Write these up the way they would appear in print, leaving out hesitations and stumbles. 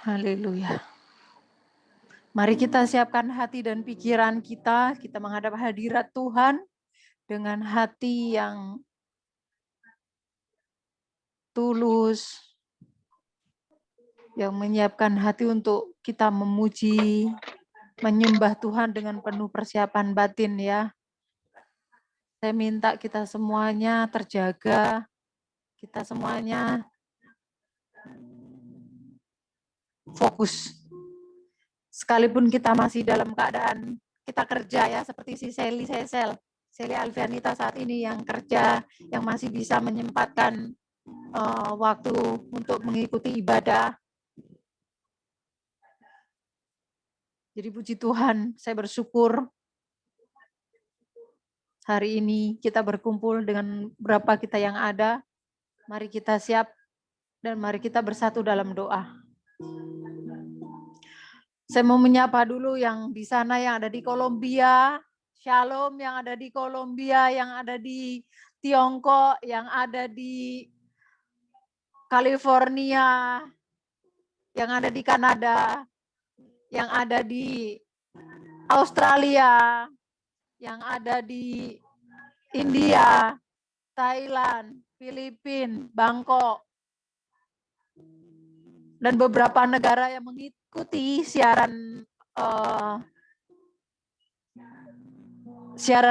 Haleluya. Mari kita siapkan hati dan pikiran kita menghadap hadirat Tuhan dengan hati yang tulus, yang menyiapkan hati untuk kita memuji, menyembah Tuhan dengan penuh persiapan batin ya. Saya minta kita semuanya terjaga, kita semuanya fokus. Sekalipun kita masih dalam keadaan kita kerja ya, seperti si Sally Alfianita saat ini yang kerja, yang masih bisa menyempatkan waktu untuk mengikuti ibadah. Jadi puji Tuhan, saya bersyukur hari ini kita berkumpul dengan berapa kita yang ada. Mari kita siap dan mari kita bersatu dalam doa. Saya mau menyapa dulu yang di sana, yang ada di Kolombia. Shalom yang ada di Kolombia, yang ada di Tiongkok, yang ada di California, yang ada di Kanada, yang ada di Australia, yang ada di India, Thailand, Filipina, Bangkok, dan beberapa negara yang mengikuti siaran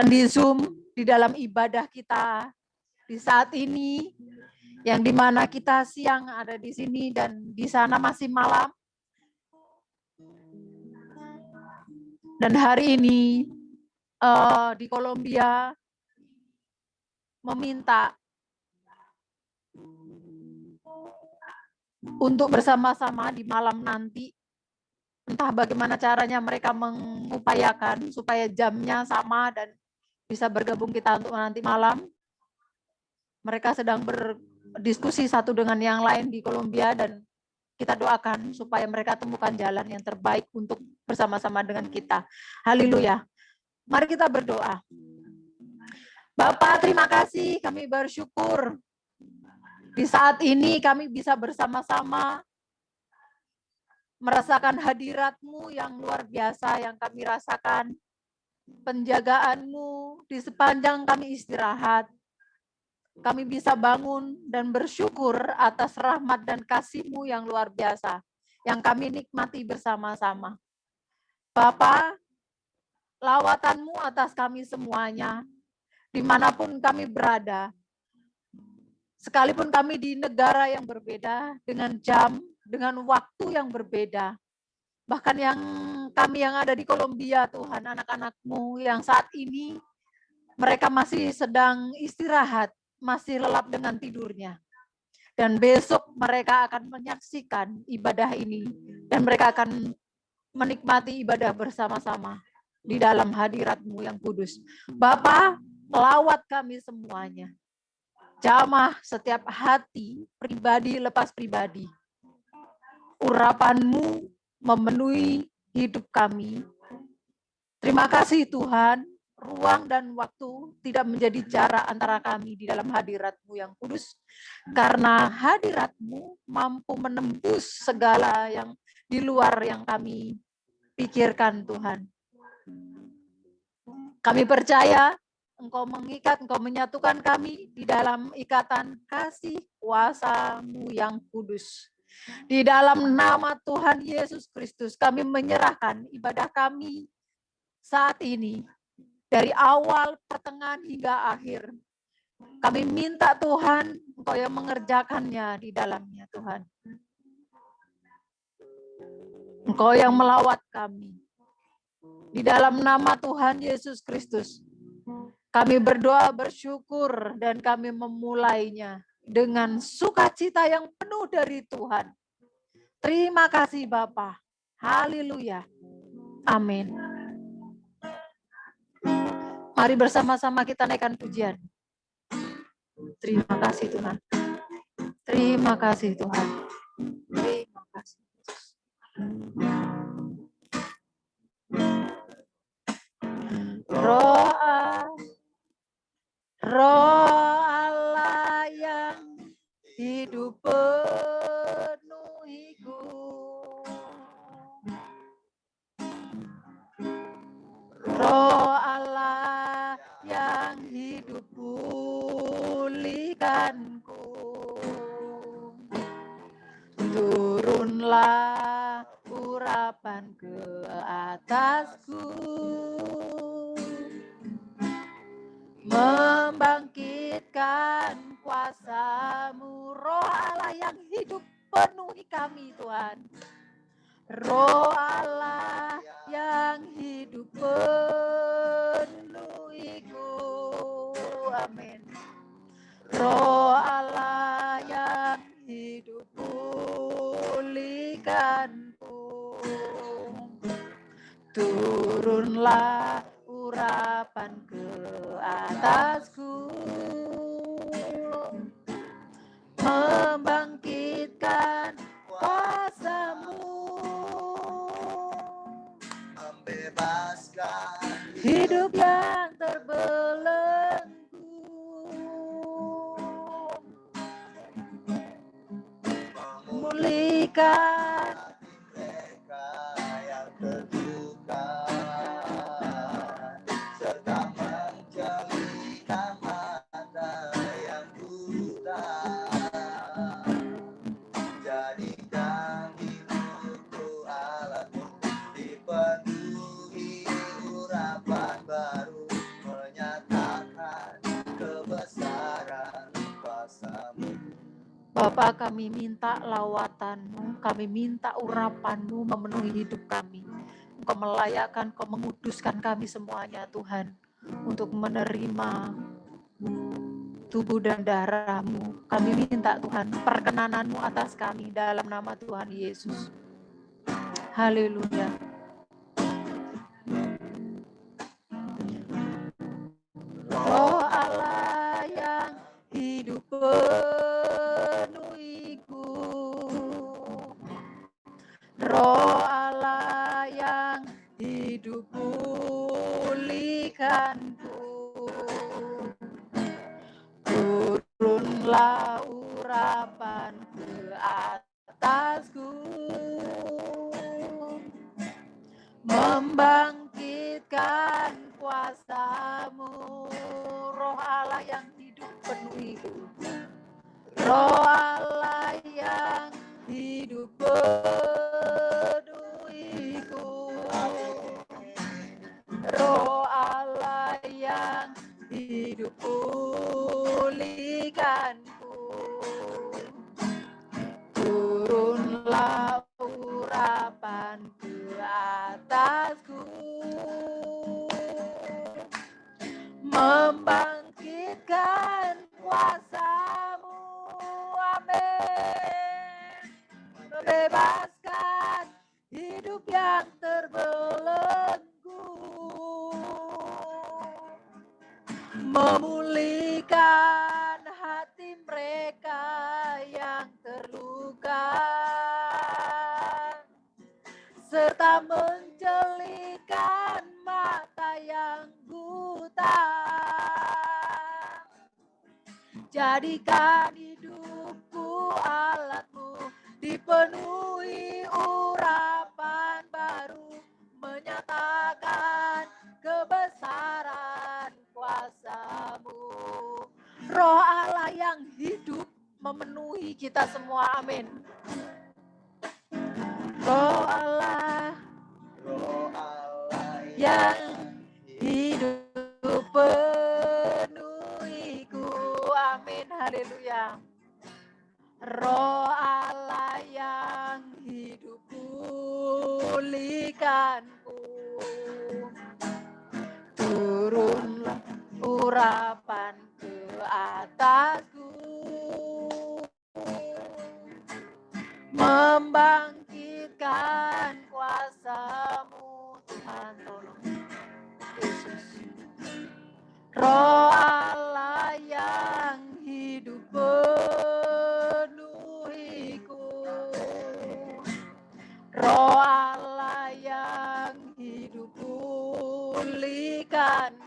di Zoom di dalam ibadah kita di saat ini, yang dimana kita siang ada di sini dan di sana masih malam. Dan hari ini di Kolombia meminta untuk bersama-sama di malam nanti, entah bagaimana caranya mereka mengupayakan supaya jamnya sama dan bisa bergabung kita untuk nanti malam. Mereka sedang berdiskusi satu dengan yang lain di Kolombia dan kita doakan supaya mereka temukan jalan yang terbaik untuk bersama-sama dengan kita. Haleluya. Mari kita berdoa. Bapa, terima kasih, kami bersyukur di saat ini kami bisa bersama-sama merasakan hadirat-Mu yang luar biasa yang kami rasakan, penjagaan-Mu di sepanjang kami istirahat. Kami bisa bangun dan bersyukur atas rahmat dan kasih-Mu yang luar biasa, yang kami nikmati bersama-sama. Bapa, lawatan-Mu atas kami semuanya, dimanapun kami berada, sekalipun kami di negara yang berbeda, dengan jam, dengan waktu yang berbeda, bahkan kami yang ada di Kolombia, Tuhan, anak-anak-Mu yang saat ini mereka masih sedang istirahat, masih lelap dengan tidurnya. Dan besok mereka akan menyaksikan ibadah ini, dan mereka akan menikmati ibadah bersama-sama di dalam hadirat-Mu yang kudus. Bapa, lawat kami semuanya. Jamah setiap hati, pribadi lepas pribadi. Urapan-Mu memenuhi hidup kami. Terima kasih Tuhan, ruang dan waktu tidak menjadi jarak antara kami di dalam hadirat-Mu yang kudus. Karena hadirat-Mu mampu menembus segala yang di luar yang kami pikirkan Tuhan. Kami percaya Engkau mengikat, Engkau menyatukan kami di dalam ikatan kasih kuasa-Mu yang kudus. Di dalam nama Tuhan Yesus Kristus, kami menyerahkan ibadah kami saat ini, dari awal, pertengahan, hingga akhir. Kami minta Tuhan, Engkau yang mengerjakannya di dalamnya Tuhan. Engkau yang melawat kami. Di dalam nama Tuhan Yesus Kristus, kami berdoa, bersyukur, dan kami memulainya dengan sukacita yang penuh dari Tuhan. Terima kasih Bapa. Haleluya. Amin. Mari bersama-sama kita naikkan pujian. Terima kasih Tuhan. Terima kasih Tuhan. Terima kasih. Roh Allah yang hidup penuhiku. Roh Allah yang hidup pulihkanku. Turunlah urapan ke atasku, membangkitkan kuasa-Mu. Roh Allah yang hidup penuhi kami, Tuhan. Roh Allah yang hidup penuhiku. Amin. Roh Allah yang hidup pulihkanku. Turunlah urapan ke atasku, membangkitkan kuasa-Mu, membebaskan hidup yang terbelenggu, memulihkan mereka yang terluka, serta menjernihkan mata yang buta. Jadikan hidupku alatmu, dipenuhi urapan baru, menyatakan kebesaran kuasa-Mu. Bapa, kami minta lawatan-Mu, kami minta urapan-Mu memenuhi hidup kami. Engkau melayakkan, Engkau menguduskan kami semuanya, Tuhan, untuk menerima tubuh dan darah-Mu. Kami minta, Tuhan, perkenanan-Mu atas kami dalam nama Tuhan Yesus. Haleluya. Roh Allah yang hidup penuhiku, Roh Allah yang hidup pulihkanku. Turunlah urapan ke atasku, membangkitkan kuasa-Mu. Roh Allah yang hidup penuhiku, Roh Allah yang hidup penuhiku, Roh Allah yang hidup pulihkanku. Turunlah urapan ke atasku, membangkitkan kuasa-Mu. Amin. Membebaskan hidup yang terbelenggu, memulihkan hati mereka yang terluka, serta menjelikan mata yang buta. Jadikan hidupku alat-Mu, dipenuhi urapan baru, menyatakan kebesaran kuasa-Mu. Roh Allah yang hidup memenuhi kita semua. Amin. Roh Allah yang hidup penuhiku. Amin. Haleluya. Roh Allah yang hidup pulihkanku. Turunlah urapan ke atasku, membangkitkan kuasa-Mu. Tuhan, tolong Yesus. Roh Allah yang hidup penuhiku, Roh Allah yang hidup pulihkanku.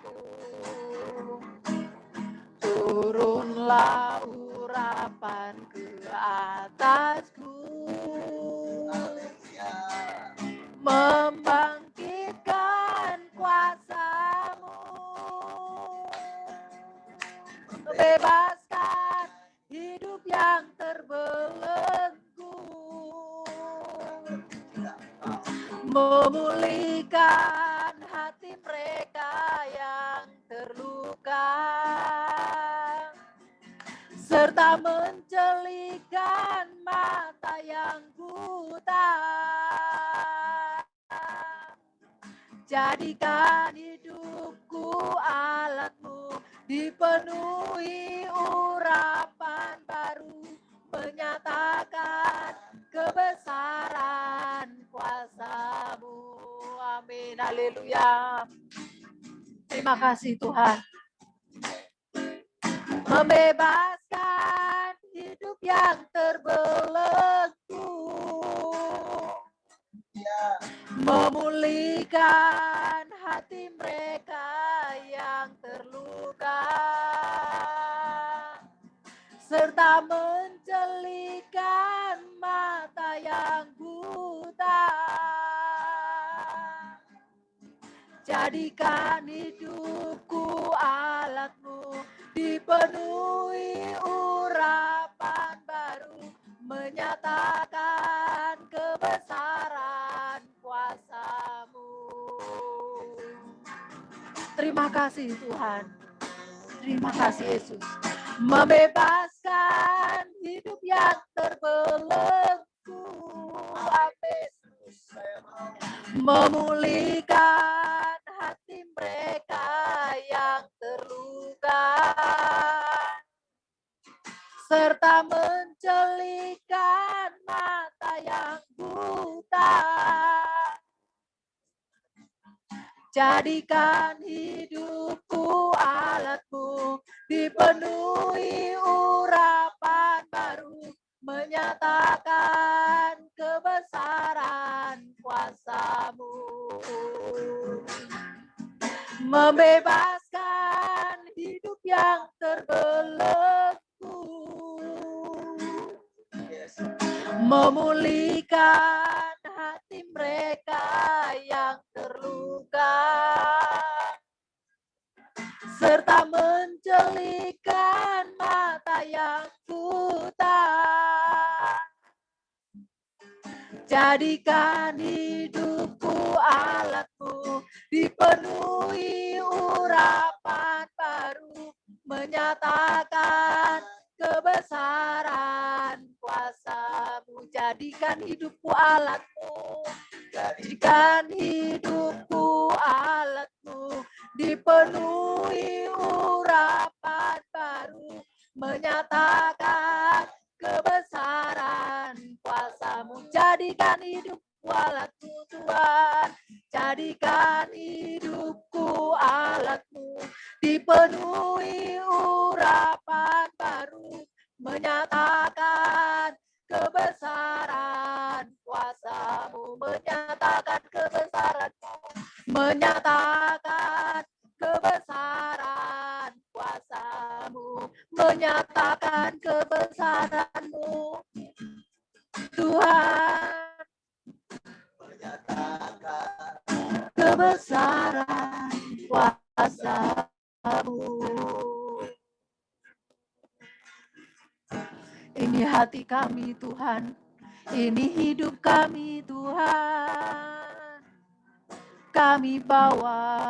Turunlah urapan urapan ke atasku, membangkitkan kuasa-Mu, membebaskan hidup yang terbelenggu, memulihkan hati mereka yang terluka, serta menjelikan mata yang buta. Jadikan hidupku alat-Mu, dipenuhi urapan baru, menyatakan kebesaran kuasa-Mu. Amin. Haleluya. Terima kasih Tuhan. Membebaskan hidup yang terbelenggu, memulihkan hati mereka yang terluka, serta menjelikan mata yang buta. Jadikan hidupku alat-Mu, dipenuhi urapan baru, menyatakan kebesaran kuasa-Mu. Terima kasih Tuhan. Terima kasih Yesus. Membebaskan hidup yang terbelenggu. Amin. Memulihkan hati mereka yang terluka, serta menjelikan mata yang buta. Jadikan hidupku alat-Mu, dipenuhi urapan baru, menyatakan kebesaran kuasa-Mu. Membebaskan hidup yang terbelenggu, memulihkan hati mereka yang terluka, serta menjelikan mata yang buta. Jadikan hidupku alat-Mu, dipenuhi urapan baru, menyatakan kebesaran kuasa-Mu. Jadikan hidupku alat-Mu, jadikan hidupku alat-Mu, dipenuhi urapan baru, menyatakan kebesaran kuasa-Mu. Jadikan hidupku alat-Mu Tuhan, jadikan hidupku alat-Mu, dipenuhi urapan baru, menyatakan kebesaran kuasa-Mu, menyatakan kebesaran-Mu, menyatakan kebesaran kuasa-Mu, menyatakan kebesaran-Mu Tuhan, menyatakan kebesaran kuasa-Mu. Ini hati kami Tuhan, ini hidup kami Tuhan, kami bawa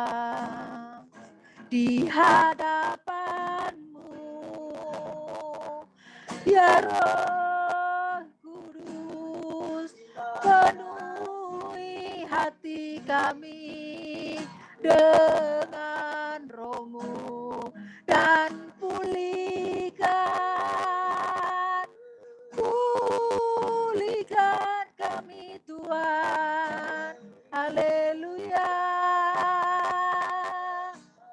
di hadapan-Mu, ya Roh Kudus, penuhi hati kami dengan Roh-Mu dan pulihkan kami Tuhan. Haleluya.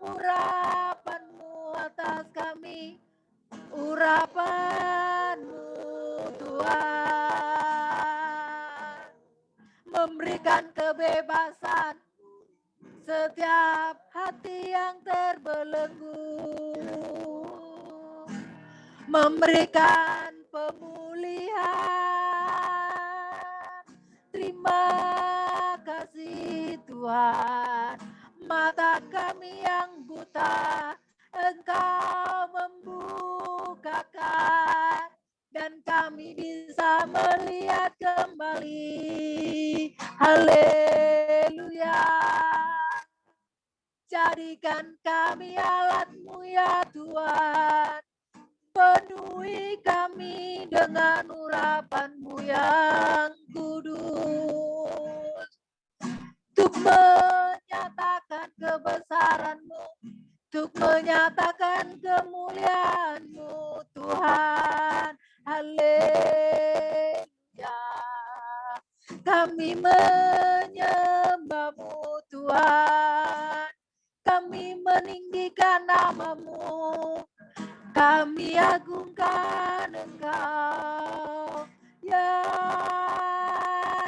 Urapan-Mu atas kami, urapan-Mu Tuhan, memberikan kebebasan setiap hati yang terbelenggu, memberikan pemulihan. Terima kasih Tuhan, mata kami yang buta Engkau membukakan, dan kami bisa melihat kembali. Haleluya. Jadikan kami alat-Mu ya Tuhan, penuhi kami dengan urapan-Mu yang kudus, untuk menyatakan kebesaran-Mu, untuk menyatakan kemuliaan-Mu Tuhan. Haleluya. Kami menyembah-Mu Tuhan, kami meninggikan nama-Mu, kami agungkan Engkau ya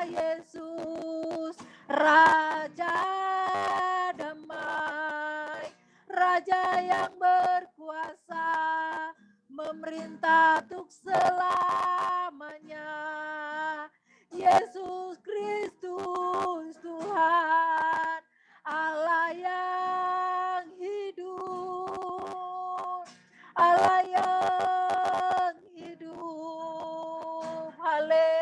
Yesus, Raja damai, Raja yang berkuasa, memerintah untuk selamanya. Yesus Kristus Tuhan, Allah yang hidup, Allah yang hidup. Haleluya.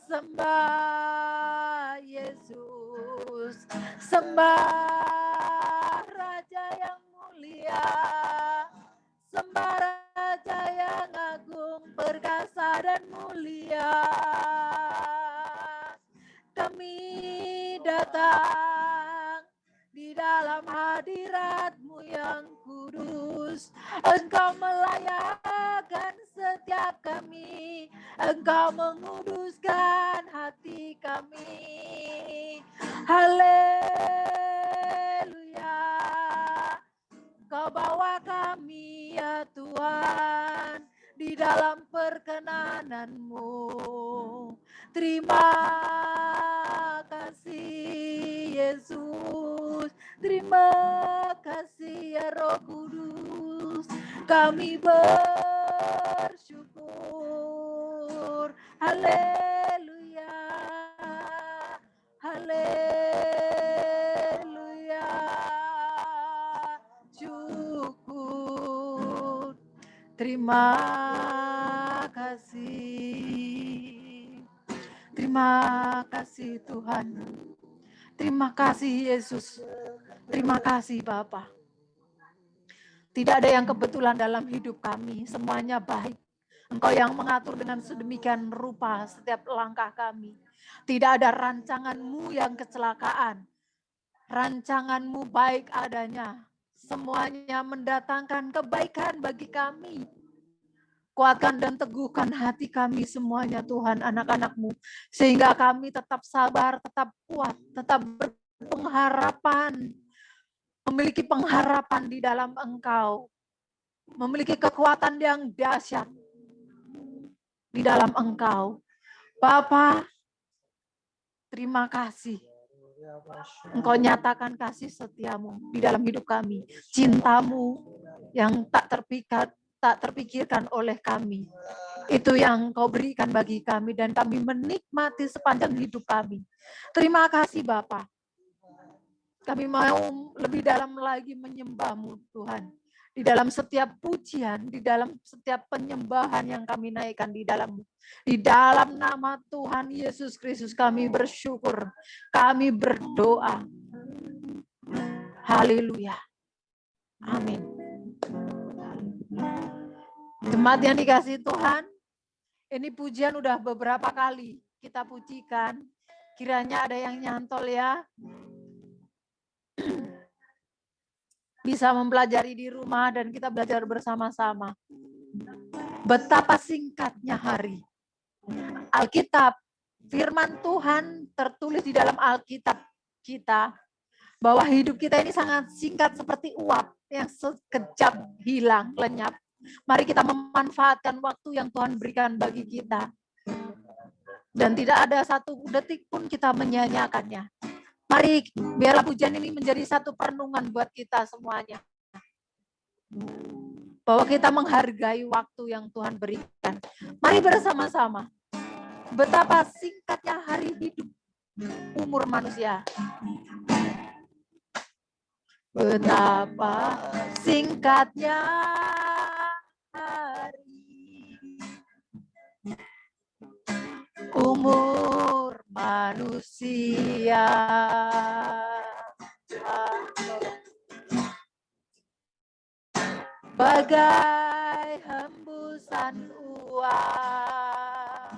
Sembah Yesus, sembah Raja yang mulia, sembah Raja yang agung, perkasa dan mulia. Kami datang di dalam hadirat-Mu yang kudus. Engkau melayakan setiap kami, Engkau menguduskan hati kami. Haleluya. Kau bawa kami ya Tuhan di dalam perkenanan-Mu. Terima kasih Yesus, terima kasih ya Roh Kudus. Kami bersyukur. Haleluya. Haleluya. Syukur. Terima kasih. Terima kasih Tuhan. Terima kasih Yesus. Terima kasih Bapa. Tidak ada yang kebetulan dalam hidup kami. Semuanya baik. Engkau yang mengatur dengan sedemikian rupa setiap langkah kami. Tidak ada rancangan-Mu yang kecelakaan. Rancangan-Mu baik adanya. Semuanya mendatangkan kebaikan bagi kami. Kuatkan dan teguhkan hati kami semuanya Tuhan, anak-anak-Mu. Sehingga kami tetap sabar, tetap kuat, tetap berpengharapan. Memiliki pengharapan di dalam Engkau. Memiliki kekuatan yang dahsyat di dalam Engkau. Bapa, terima kasih. Engkau nyatakan kasih setia-Mu di dalam hidup kami. Cinta-Mu yang tak terpikirkan oleh kami. Itu yang Kau berikan bagi kami dan kami menikmati sepanjang hidup kami. Terima kasih Bapa. Kami mau lebih dalam lagi menyembah-Mu Tuhan. Di dalam setiap pujian, di dalam setiap penyembahan yang kami naikkan di dalam-Mu. Di dalam nama Tuhan Yesus Kristus kami bersyukur. Kami berdoa. Haleluya. Amin. Jemaat yang dikasihi Tuhan, ini pujian udah beberapa kali kita pujikan. Kiranya ada yang nyantol ya. Bisa mempelajari di rumah dan kita belajar bersama-sama. Betapa singkatnya hari. Alkitab, firman Tuhan tertulis di dalam Alkitab kita, bahwa hidup kita ini sangat singkat seperti uap yang sekejap hilang, lenyap. Mari kita memanfaatkan waktu yang Tuhan berikan bagi kita. Dan tidak ada satu detik pun kita menyia-nyiakannya. Mari biarlah pujian ini menjadi satu perenungan buat kita semuanya. Bahwa kita menghargai waktu yang Tuhan berikan. Mari bersama-sama. Betapa singkatnya hari hidup umur manusia. Betapa singkatnya hari umur manusia. Bagai hembusan uang,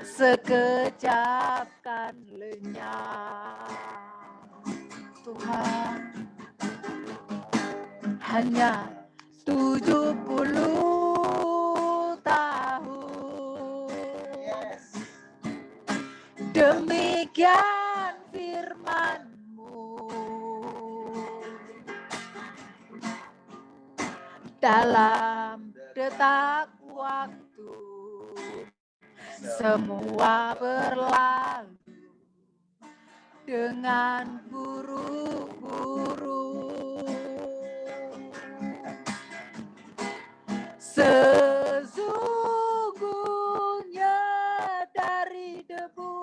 sekejap kan lenyap. Tuhan, hanya 70 tahun. Demikian firman-Mu. Dalam detak waktu, semua berlalu dengan buru-buru. Sesungguhnya dari debu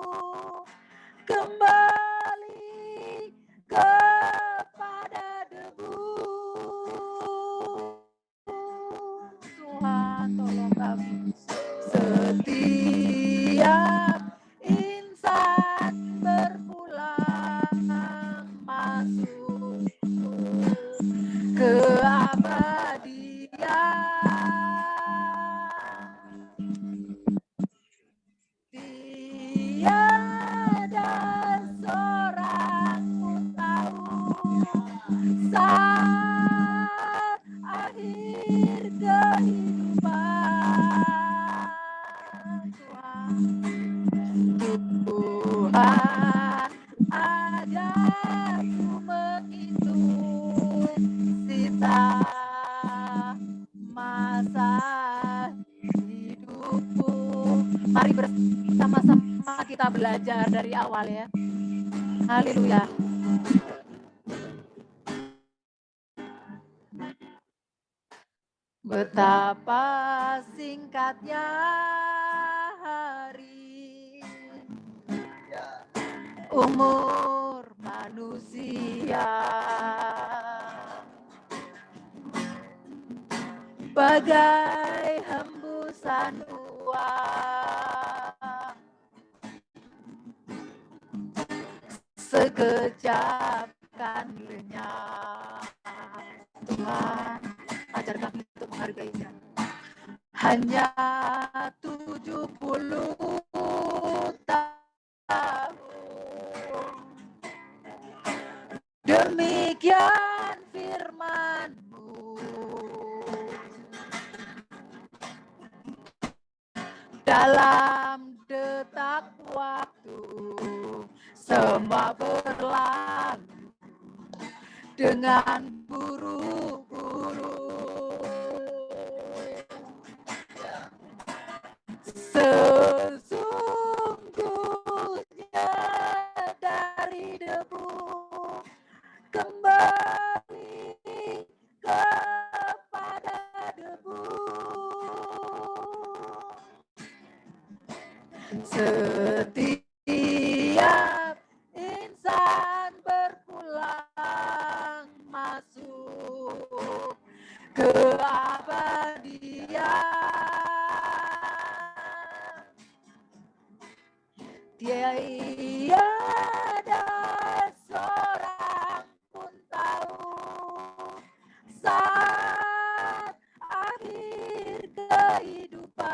kembali kepada debu. Tuhan, tolong kami. Setiap insan berpulang masuk ke abadian. Tiada seorang pun tahu saat akhir kehidupan. Tuhan, ajarku menghitung sisa masa hidupku. Mari bersama-sama kita belajar dari awal ya. Haleluya. Betapa singkatnya hari umur manusia, bagai hembusan uang, sekejap kan lenyap. Tuhan, ajar kami untuk menghargainya. Hanya 70 tahun. Demikian firman-Mu. Dalam detak waktu, semua berlalu dengan buru-buru. Sesungguhnya dari debu kembali kepada debu. Setiap insan berpulang masuk ke abadian. Tiada seorang pun tahu saat akhir kehidupan.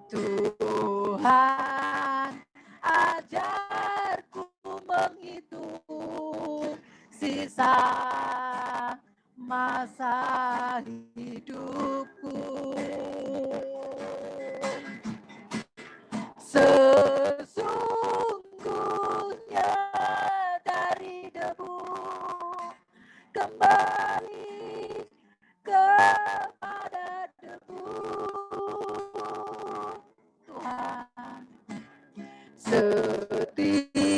Tuhan, ajarku menghitung sisa masa hidupku. Sesungguhnya dari debu kembali kepada debu. Tuhan, setiap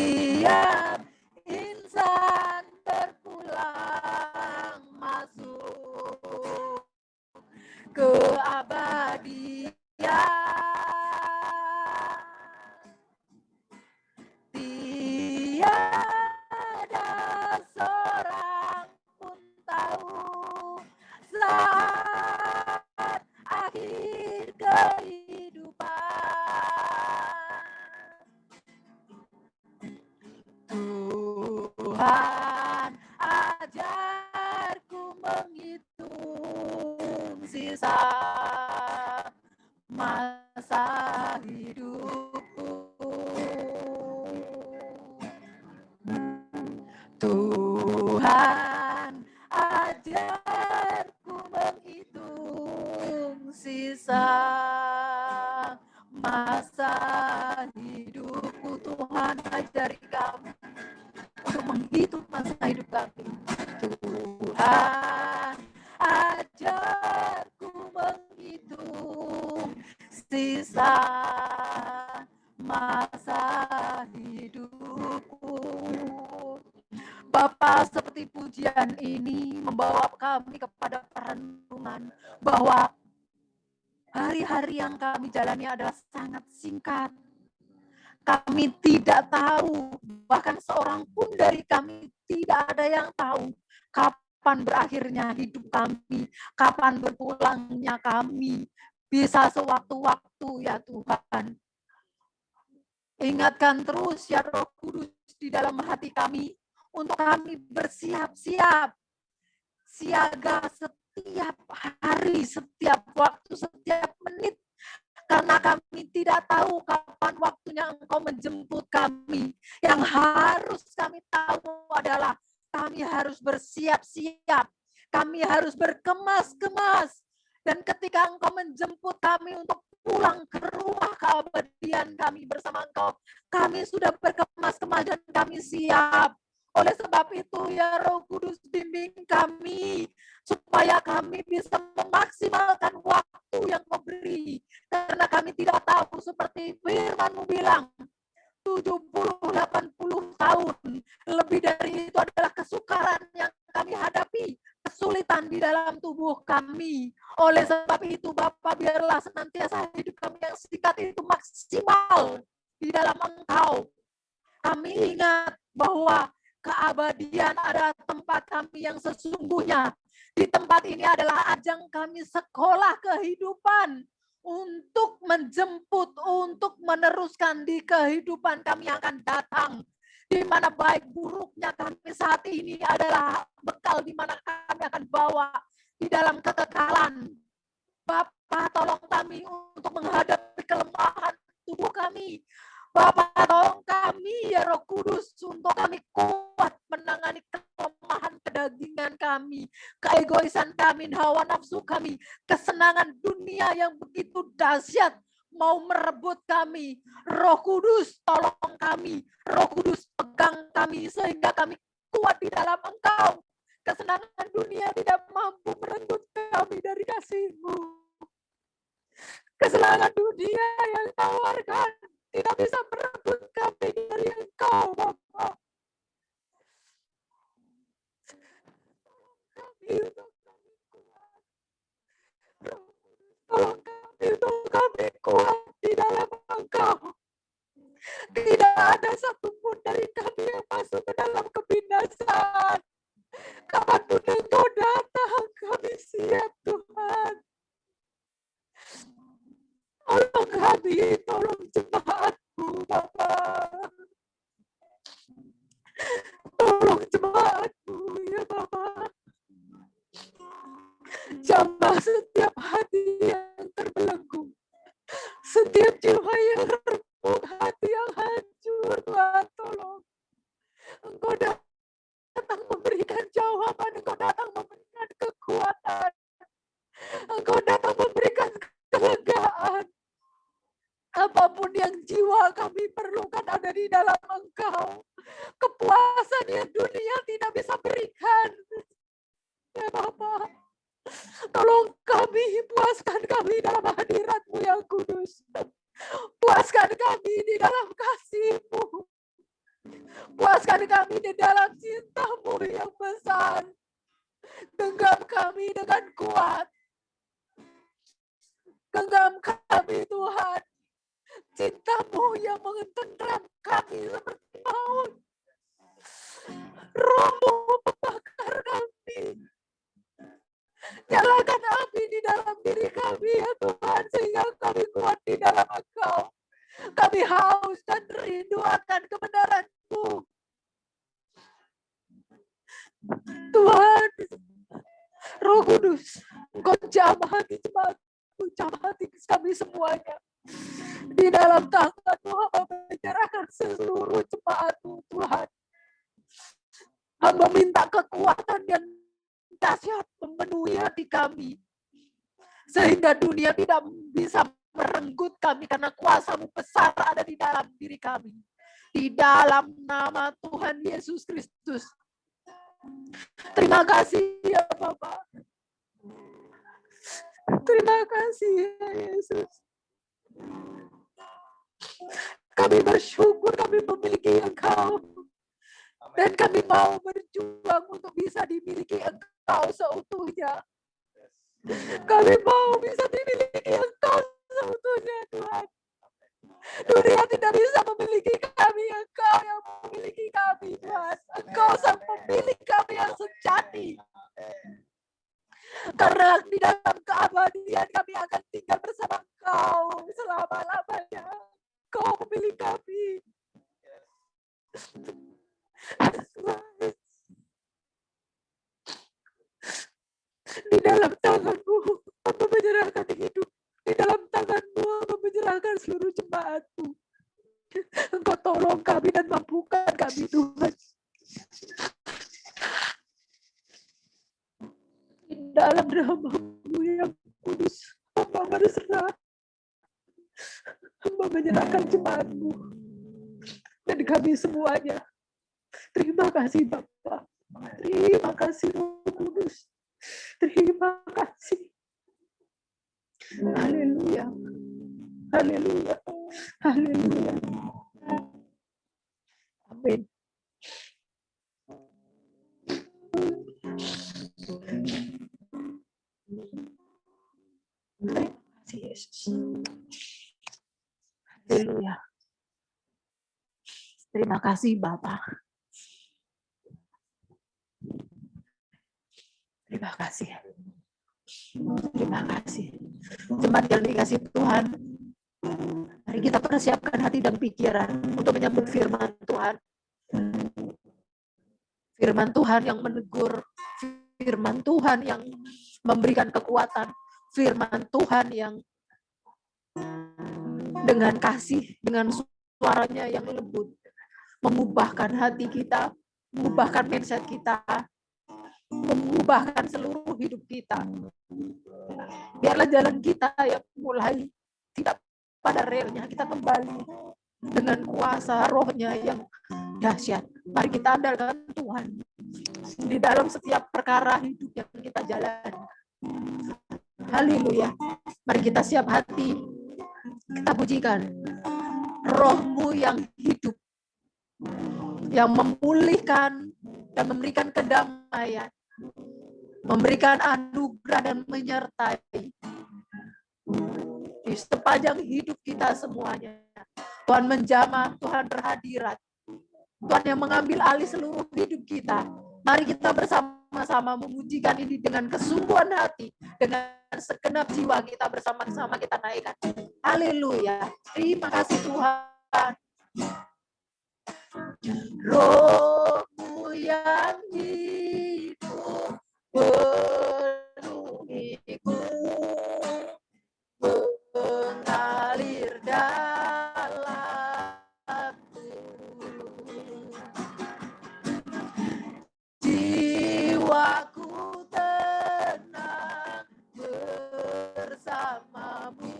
Tuhan, ajarku menghitung sisa masa hidupku. Tuhan, ajarku menghitung sisa masa hidupku. Tuhan, ajari kami untuk menghitung masa hidup kami. Tuhan, ajarku menghitung sisa masa hidupku. Bapa, seperti pujian ini membawa kami kepada perenungan bahwa hari-hari yang kami jalani adalah sangat singkat. Kami tidak tahu, bahkan seorang pun dari kami tidak ada yang tahu kapan berakhirnya hidup kami, kapan berpulangnya kami. Bisa sewaktu-waktu ya Tuhan. Ingatkan terus ya Roh Kudus di dalam hati kami, untuk kami bersiap-siap, siaga setiap hari, setiap waktu, setiap menit. Karena kami tidak tahu kapan waktunya Engkau menjemput kami. Yang harus kami tahu adalah kami harus bersiap-siap. Kami harus berkemas-kemas. Dan ketika Engkau menjemput kami untuk pulang ke rumah keabadian kami bersama Engkau, kami sudah berkemas-kemas dan kami siap. Oleh sebab itu ya Roh Kudus, bimbing kami supaya kami bisa memaksimalkan waktu yang Kau beri. Karena kami tidak tahu, seperti firman-Mu bilang, 70-80 tahun. Lebih dari itu adalah kesukaran yang kami hadapi, kesulitan di dalam tubuh kami. Oleh sebab itu Bapa, biarlah senantiasa hidup kami yang singkat itu maksimal di dalam Engkau. Kami ingat bahwa keabadian adalah tempat kami yang sesungguhnya. Di tempat ini adalah ajang kami sekolah kehidupan untuk menjemput, untuk meneruskan di kehidupan kami yang akan datang. Di mana baik buruknya kami saat ini adalah bekal di mana kami akan bawa di dalam kekekalan. Bapa, tolong kami untuk menghadapi kelemahan tubuh kami. Bapa, tolong kami ya Roh Kudus untuk kami kuat menangani kelemahan kedagingan kami, keegoisan kami, hawa nafsu kami, kesenangan dunia yang begitu dahsyat mau merebut kami. Roh Kudus, tolong kami. Roh Kudus, pegang kami sehingga kami kuat di dalam Engkau. Kesenangan dunia tidak mampu merenggut kami dari kasih-Mu. Kesenangan dunia yang tawarkan tidak bisa merebut kami dari Engkau, Bapa. Tolong kami untuk kami kuat di dalam Engkau. Tidak ada satupun dari kami yang masuk ke dalam kebinasaan. Kapanpun Engkau datang, kami siap, Tuhan. Tolong kami, tolong jemaat-Mu, Bapa. Tolong jemaat-Mu, ya Bapa. Jamah setiap hati yang terbelenggu, setiap jiwa yang remuk, hati yang hancur, Tuhan, tolong. Engkau datang memberikan jawaban, Engkau datang memberikan kekuatan, Engkau datang memberikan kelegaan. Apapun yang jiwa kami perlukan ada di dalam Engkau. Kepuasan yang dunia tidak bisa berikan. Ya Bapa, tolong kami, puaskan kami dalam hadirat-Mu yang kudus. Puaskan kami di dalam kasih-Mu. Puaskan kami di dalam cinta-Mu yang besar. Genggam kami dengan kuat. Genggam kami, Tuhan. Cinta-Mu yang mengenteram kami seperti maut. Roh-Mu membakar kami. Nyalakan api di dalam diri kami, ya Tuhan, sehingga kami kuat di dalam Engkau. Kami haus dan rindu akan kebenaran-Mu. Roh Kudus, Engkau jamah hati jemaatmu, jamah hati kami semuanya. Di dalam tangan-Mu hamba menyerahkan seluruh jemaat-Mu, Tuhan. Hamba minta kekuatan yang dahsyat memenuhi hati kami, sehingga dunia tidak bisa merenggut kami, karena kuasa-Mu besar ada di dalam diri kami. Di dalam nama Tuhan Yesus Kristus. Terima kasih ya Bapak. Terima kasih ya Yesus. Kami bersyukur kami memiliki Engkau. Dan kami mau berjuang untuk bisa dimiliki Engkau seutuhnya. Kami mau bisa dimiliki Engkau seutuhnya, Tuhan. Dunia tidak bisa memiliki kami, Engkau yang memiliki kami, Tuhan. Engkau sang pemilik kami yang sejati. Karena di dalam keabadian kami akan tinggal bersama Engkau selama-lamanya. Engkau pemilik kami. Di dalam tangan-Mu Hamba menyerahkan hidup. Di dalam tangan-Mu Hamba menyerahkan seluruh jemaat-Mu. Engkau tolong kami dan mampukan kami, Tuhan. Di dalam nama-Mu yang kudus, Hamba berserah. Hamba menyerahkan jemaat-Mu dan kami semuanya. Terima kasih Bapa. Terima kasih Roh Kudus. Terima kasih. Haleluya. Haleluya. Haleluya. Amin. Terima kasih Yesus. Haleluya. Terima kasih Bapak. Terima kasih. Terima kasih. Jemaat yang dikasih Tuhan, mari kita persiapkan hati dan pikiran untuk menyambut firman Tuhan. Firman Tuhan yang menegur, firman Tuhan yang memberikan kekuatan, firman Tuhan yang dengan kasih, dengan suaranya yang lembut, mengubahkan hati kita, mengubahkan mindset kita, mengubahkan seluruh hidup kita. Biarlah jalan kita yang mulai tidak pada relnya, kita kembali dengan kuasa rohnya yang dahsyat. Mari kita andalkan Tuhan di dalam setiap perkara hidup yang kita jalani. Haleluya. Mari kita siap hati, kita pujikan Roh-Mu yang hidup, yang memulihkan dan memberikan kedamaian, memberikan anugerah dan menyertai di sepanjang hidup kita semuanya. Tuhan menjamah, Tuhan berhadirat, Tuhan yang mengambil alih seluruh hidup kita. Mari kita bersama-sama memujikan ini dengan kesungguhan hati, dengan segenap jiwa kita bersama-sama kita naikkan. Haleluya. Terima kasih Tuhan. Roh-Mu yang hidup penuhiku, mengalir dalamku. Jiwaku tenang bersama-Mu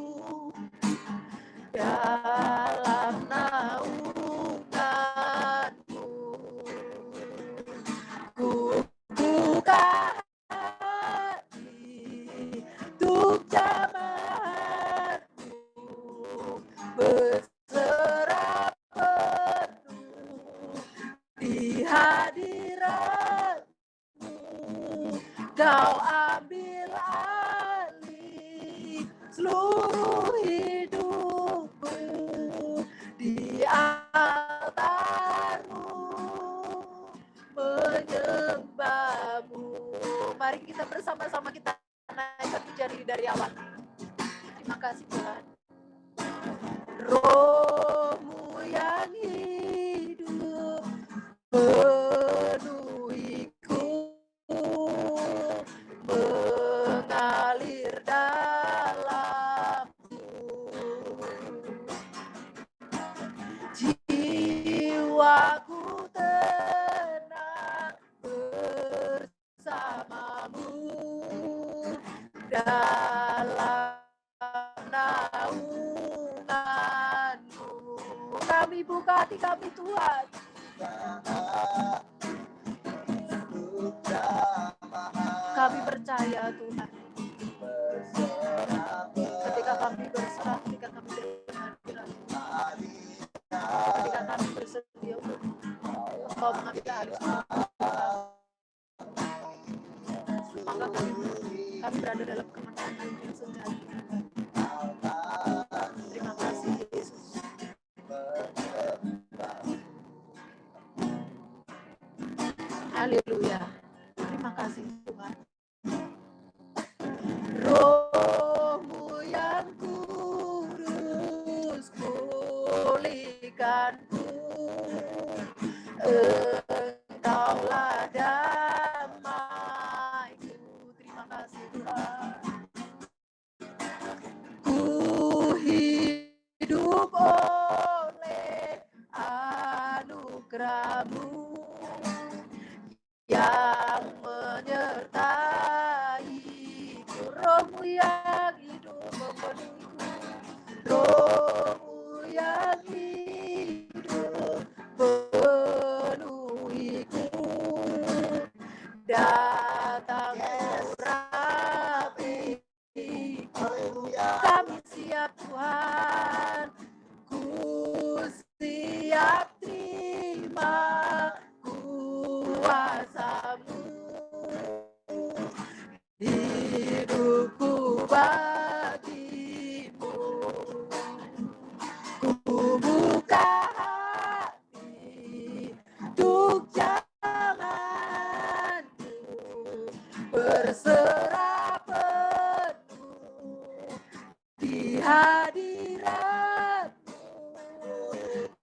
dalam naungan-Mu. Ku buka hati untuk jamaat-Mu, berserah penuh di hadirat-Mu. Kau ambil alih seluruh hidupku di altar-Mu, menyembah-Mu. Mari kita bersama-sama kita naikkan pujian ini dari awal. Terima kasih Tuhan. Roh-Mu yang hidup penuhiku, berkati kami Tuhan. Kami percaya Tuhan. Ketika kami berserah, ketika kami berhadirat, ketika kami bersedia untuk Engkau mengambil alih semua, maka kami berada dalam kemenangan yang sejati. Terima kasih Yesus. Haleluya. Terima kasih Tuhan. Roh-Mu yang kudus pulihkanku. Engkaulah damaiku. Terima kasih Tuhan. Ku hidup oleh anugerah-Mu yang menyertai-Ku. Roh-Mu yang hidup memenuhiku. Roh-Mu yang hidup penuhiku. Datang urapiku. Kami siap Tuhan. Ku siap terima kuasa-Mu. Hidupku bagi-Mu. Ku buka hati untuk jalanku, berserah penuh di hadirat-Mu.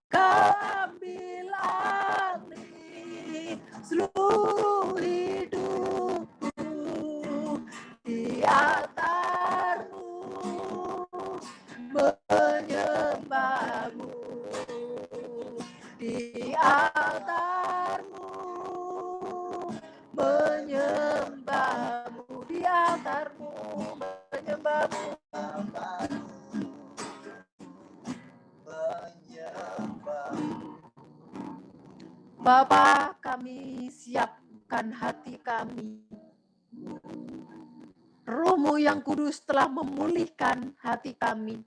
Kau ambil alih seluruh hidupku, di altar-Mu menyembah-Mu, di altar-Mu menyembah-Mu, di altar-Mu menyembah-Mu. Bapa, kami siapkan hati kami. Roh-Mu yang kudus telah memulihkan hati kami.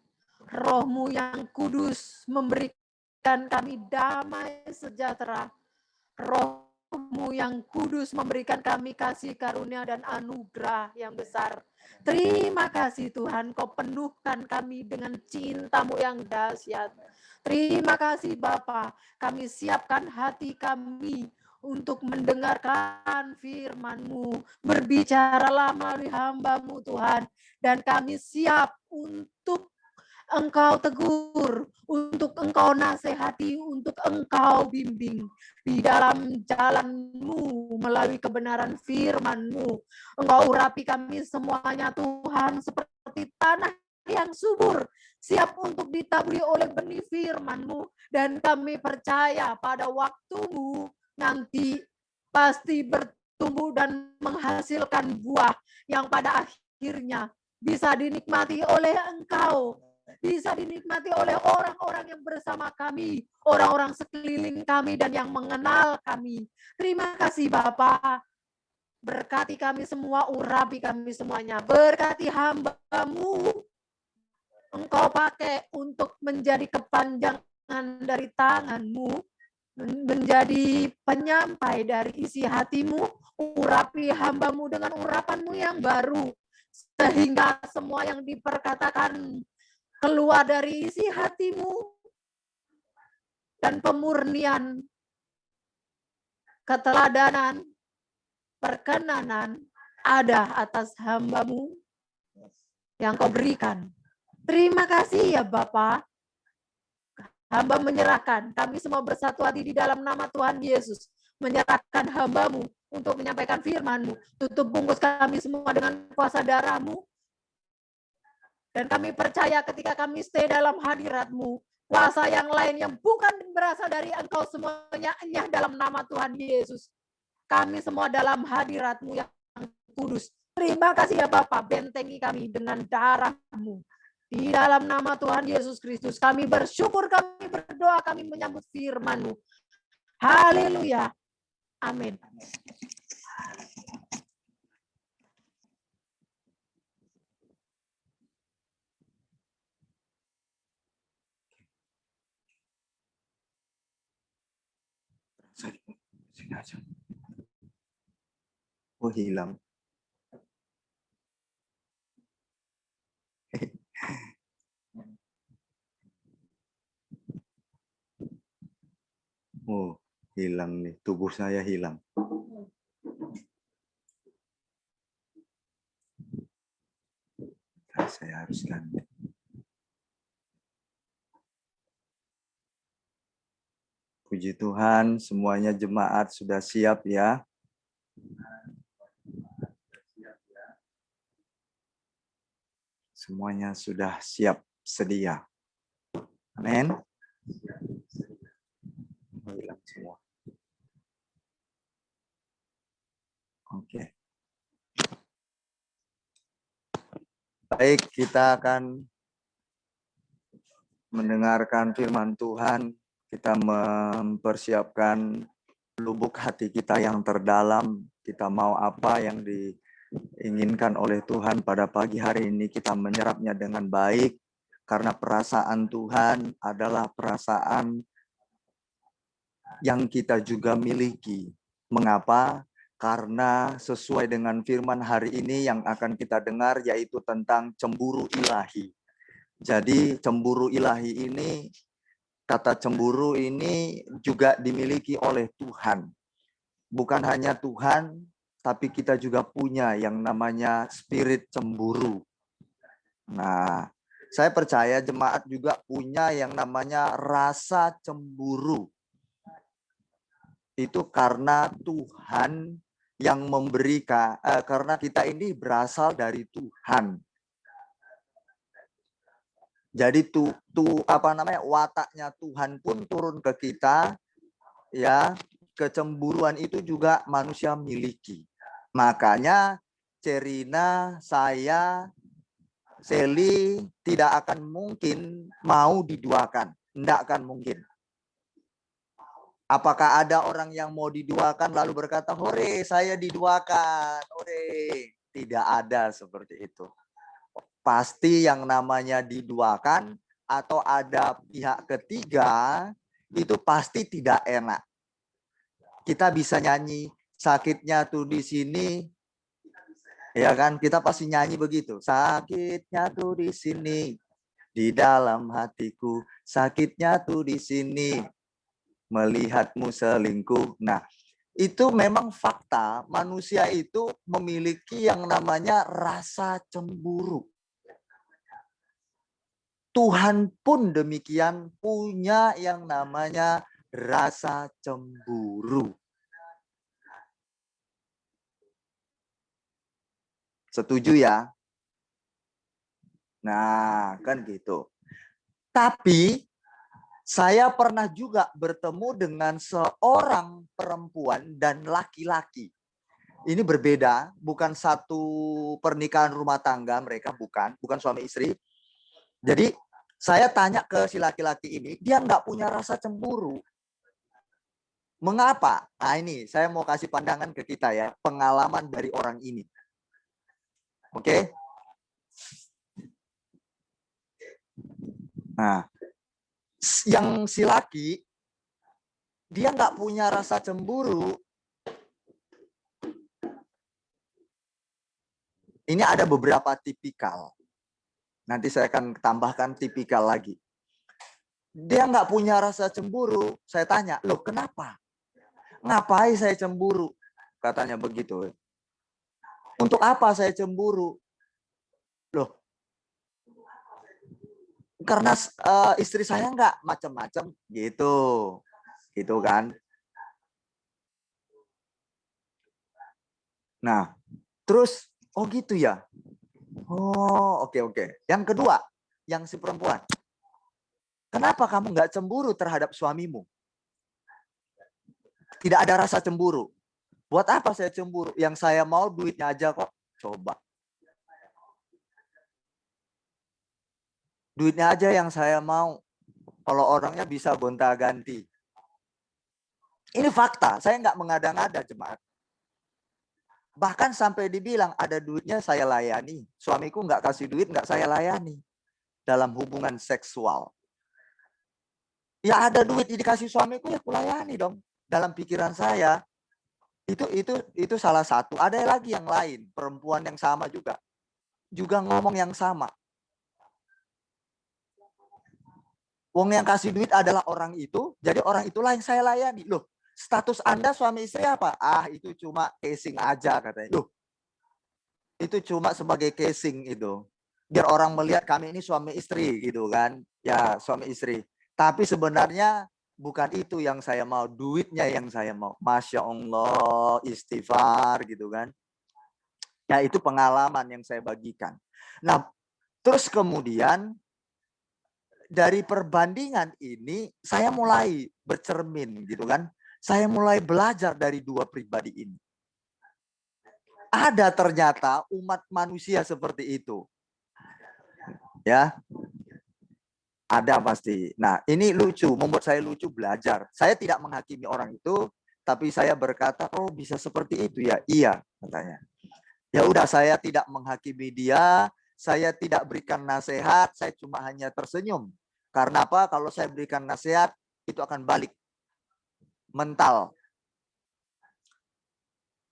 Roh-Mu yang kudus memberikan kami damai sejahtera. Roh-Mu yang kudus memberikan kami kasih karunia dan anugerah yang besar. Terima kasih Tuhan, Kau penuhkan kami dengan cinta-Mu yang dahsyat. Terima kasih Bapa, kami siapkan hati kami untuk mendengarkan firman-Mu. Berbicaralah melalui hamba-Mu Tuhan, dan kami siap untuk Engkau tegur, untuk Engkau nasihati, untuk Engkau bimbing di dalam jalan-Mu melalui kebenaran firman-Mu. Engkau urapi kami semuanya Tuhan, seperti tanah yang subur, siap untuk ditaburi oleh benih firman-Mu, dan kami percaya pada waktu-Mu nanti pasti bertumbuh dan menghasilkan buah yang pada akhirnya bisa dinikmati oleh Engkau, bisa dinikmati oleh orang-orang yang bersama kami, orang-orang sekeliling kami dan yang mengenal kami. Terima kasih Bapa. Berkati kami semua, urapi kami semuanya. Berkati hamba-Mu. Engkau pakai untuk menjadi kepanjangan dari tangan-Mu, menjadi penyampai dari isi hati-Mu. Urapi hamba-Mu dengan urapan-Mu yang baru, sehingga semua yang diperkatakan keluar dari isi hati-Mu, dan pemurnian, keteladanan, perkenanan ada atas hamba-Mu yang Kau berikan. Terima kasih ya Bapa. Hamba menyerahkan, kami semua bersatu hati di dalam nama Tuhan Yesus, menyerahkan hamba-Mu untuk menyampaikan firman-Mu. Tutup bungkus kami semua dengan kuasa darah-Mu, dan kami percaya ketika kami stay dalam hadirat-Mu, kuasa yang lain yang bukan berasal dari Engkau semuanya enyah dalam nama Tuhan Yesus. Kami semua dalam hadirat-Mu yang kudus. Terima kasih ya Bapa, bentengi kami dengan darah-Mu. Di dalam nama Tuhan Yesus Kristus, kami bersyukur, kami berdoa, kami menyambut firman-Mu. Haleluya. Amin. Oh, hilang. Oh, hilang nih. Tubuh saya hilang. Nah, saya harus ganti. Puji Tuhan, semuanya jemaat sudah siap ya. Semuanya sudah siap sedia. Amin. Hilang semua. Oke. Baik, kita akan mendengarkan firman Tuhan. Kita mempersiapkan lubuk hati kita yang terdalam. Kita mau apa yang diinginkan oleh Tuhan pada pagi hari ini, kita menyerapnya dengan baik. Karena perasaan Tuhan adalah perasaan yang kita juga miliki. Mengapa? Karena sesuai dengan firman hari ini yang akan kita dengar, yaitu tentang cemburu ilahi. Jadi cemburu ilahi ini, kata cemburu ini juga dimiliki oleh Tuhan. Bukan hanya Tuhan, tapi kita juga punya yang namanya spirit cemburu. Nah, saya percaya jemaat juga punya yang namanya rasa cemburu. Itu karena Tuhan yang memberikan, karena kita ini berasal dari Tuhan. Jadi wataknya Tuhan pun turun ke kita, ya. Kecemburuan itu juga manusia miliki. Makanya Cerina, saya, Seli tidak akan mungkin mau diduakan. Tidak akan mungkin. Apakah ada orang yang mau diduakan lalu berkata, hore saya diduakan, hore. Tidak ada seperti itu. Pasti yang namanya diduakan atau ada pihak ketiga, itu pasti tidak enak. Kita bisa nyanyi, sakitnya tuh di sini, ya kan? Kita pasti nyanyi begitu. Sakitnya tuh di sini, di dalam hatiku. Sakitnya tuh di sini, melihatmu selingkuh. Nah, itu memang fakta. Manusia itu memiliki yang namanya rasa cemburu. Tuhan pun demikian punya yang namanya rasa cemburu. Setuju ya? Nah, kan gitu. Tapi saya pernah juga bertemu dengan seorang perempuan dan laki-laki. Ini berbeda, bukan satu pernikahan rumah tangga mereka, bukan suami istri. Jadi saya tanya ke si laki-laki ini, dia nggak punya rasa cemburu. Mengapa? Nah ini, saya mau kasih pandangan ke kita ya, pengalaman dari orang ini. Oke? Nah, yang si laki, dia nggak punya rasa cemburu. Ini ada beberapa tipikal. Nanti saya akan tambahkan tipikal lagi. Dia nggak punya rasa cemburu. Saya tanya, loh kenapa? Ngapain saya cemburu? Katanya begitu. Untuk apa saya cemburu? Loh, karena istri saya nggak macam-macam gitu. Gitu kan. Nah, terus, oh gitu ya. Oh, oke. Yang kedua, yang si perempuan. Kenapa kamu nggak cemburu terhadap suamimu? Tidak ada rasa cemburu. Buat apa saya cemburu? Yang saya mau duitnya aja kok. Coba. Duitnya aja yang saya mau. Kalau orangnya bisa gonta-ganti. Ini fakta, saya nggak mengada-ngada jemaat. Bahkan sampai dibilang ada duitnya saya layani. Suamiku nggak kasih duit, nggak saya layani. Dalam hubungan seksual. Ya ada duit dikasih suamiku, ya kulayani dong. Dalam pikiran saya, itu salah satu. Ada lagi yang lain, perempuan yang sama juga ngomong yang sama. Wong yang kasih duit adalah orang itu, jadi orang itulah yang saya layani. Loh, status Anda suami istri apa? Ah, itu cuma casing aja katanya. Loh, itu cuma sebagai casing itu. Biar orang melihat kami ini suami istri gitu kan. Ya, suami istri. Tapi sebenarnya bukan itu yang saya mau, duitnya yang saya mau. Masya Allah, istighfar gitu kan. Ya, itu pengalaman yang saya bagikan. Nah, terus kemudian dari perbandingan ini saya mulai bercermin gitu kan. Saya mulai belajar dari dua pribadi ini. Ada ternyata umat manusia seperti itu. Ya. Ada pasti. Nah, ini lucu, membuat saya lucu belajar. Saya tidak menghakimi orang itu, tapi saya berkata, "Oh, bisa seperti itu ya?" Iya, katanya. Ya udah, saya tidak menghakimi dia, saya tidak berikan nasihat, saya cuma hanya tersenyum. Karena apa? Kalau saya berikan nasihat, itu akan balik. Mental.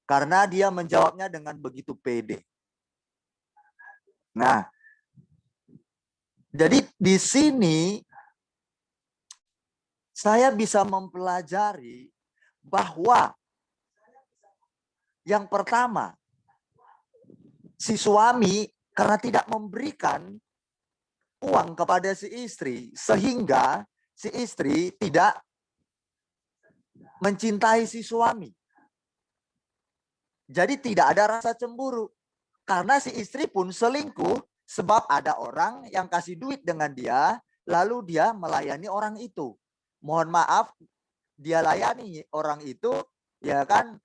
Karena dia menjawabnya dengan begitu pede. Nah, jadi di sini saya bisa mempelajari bahwa yang pertama, si suami karena tidak memberikan uang kepada si istri, sehingga si istri tidak mencintai si suami. Jadi tidak ada rasa cemburu. Karena si istri pun selingkuh sebab ada orang yang kasih duit dengan dia, lalu dia melayani orang itu. Mohon maaf, dia layani orang itu, ya kan,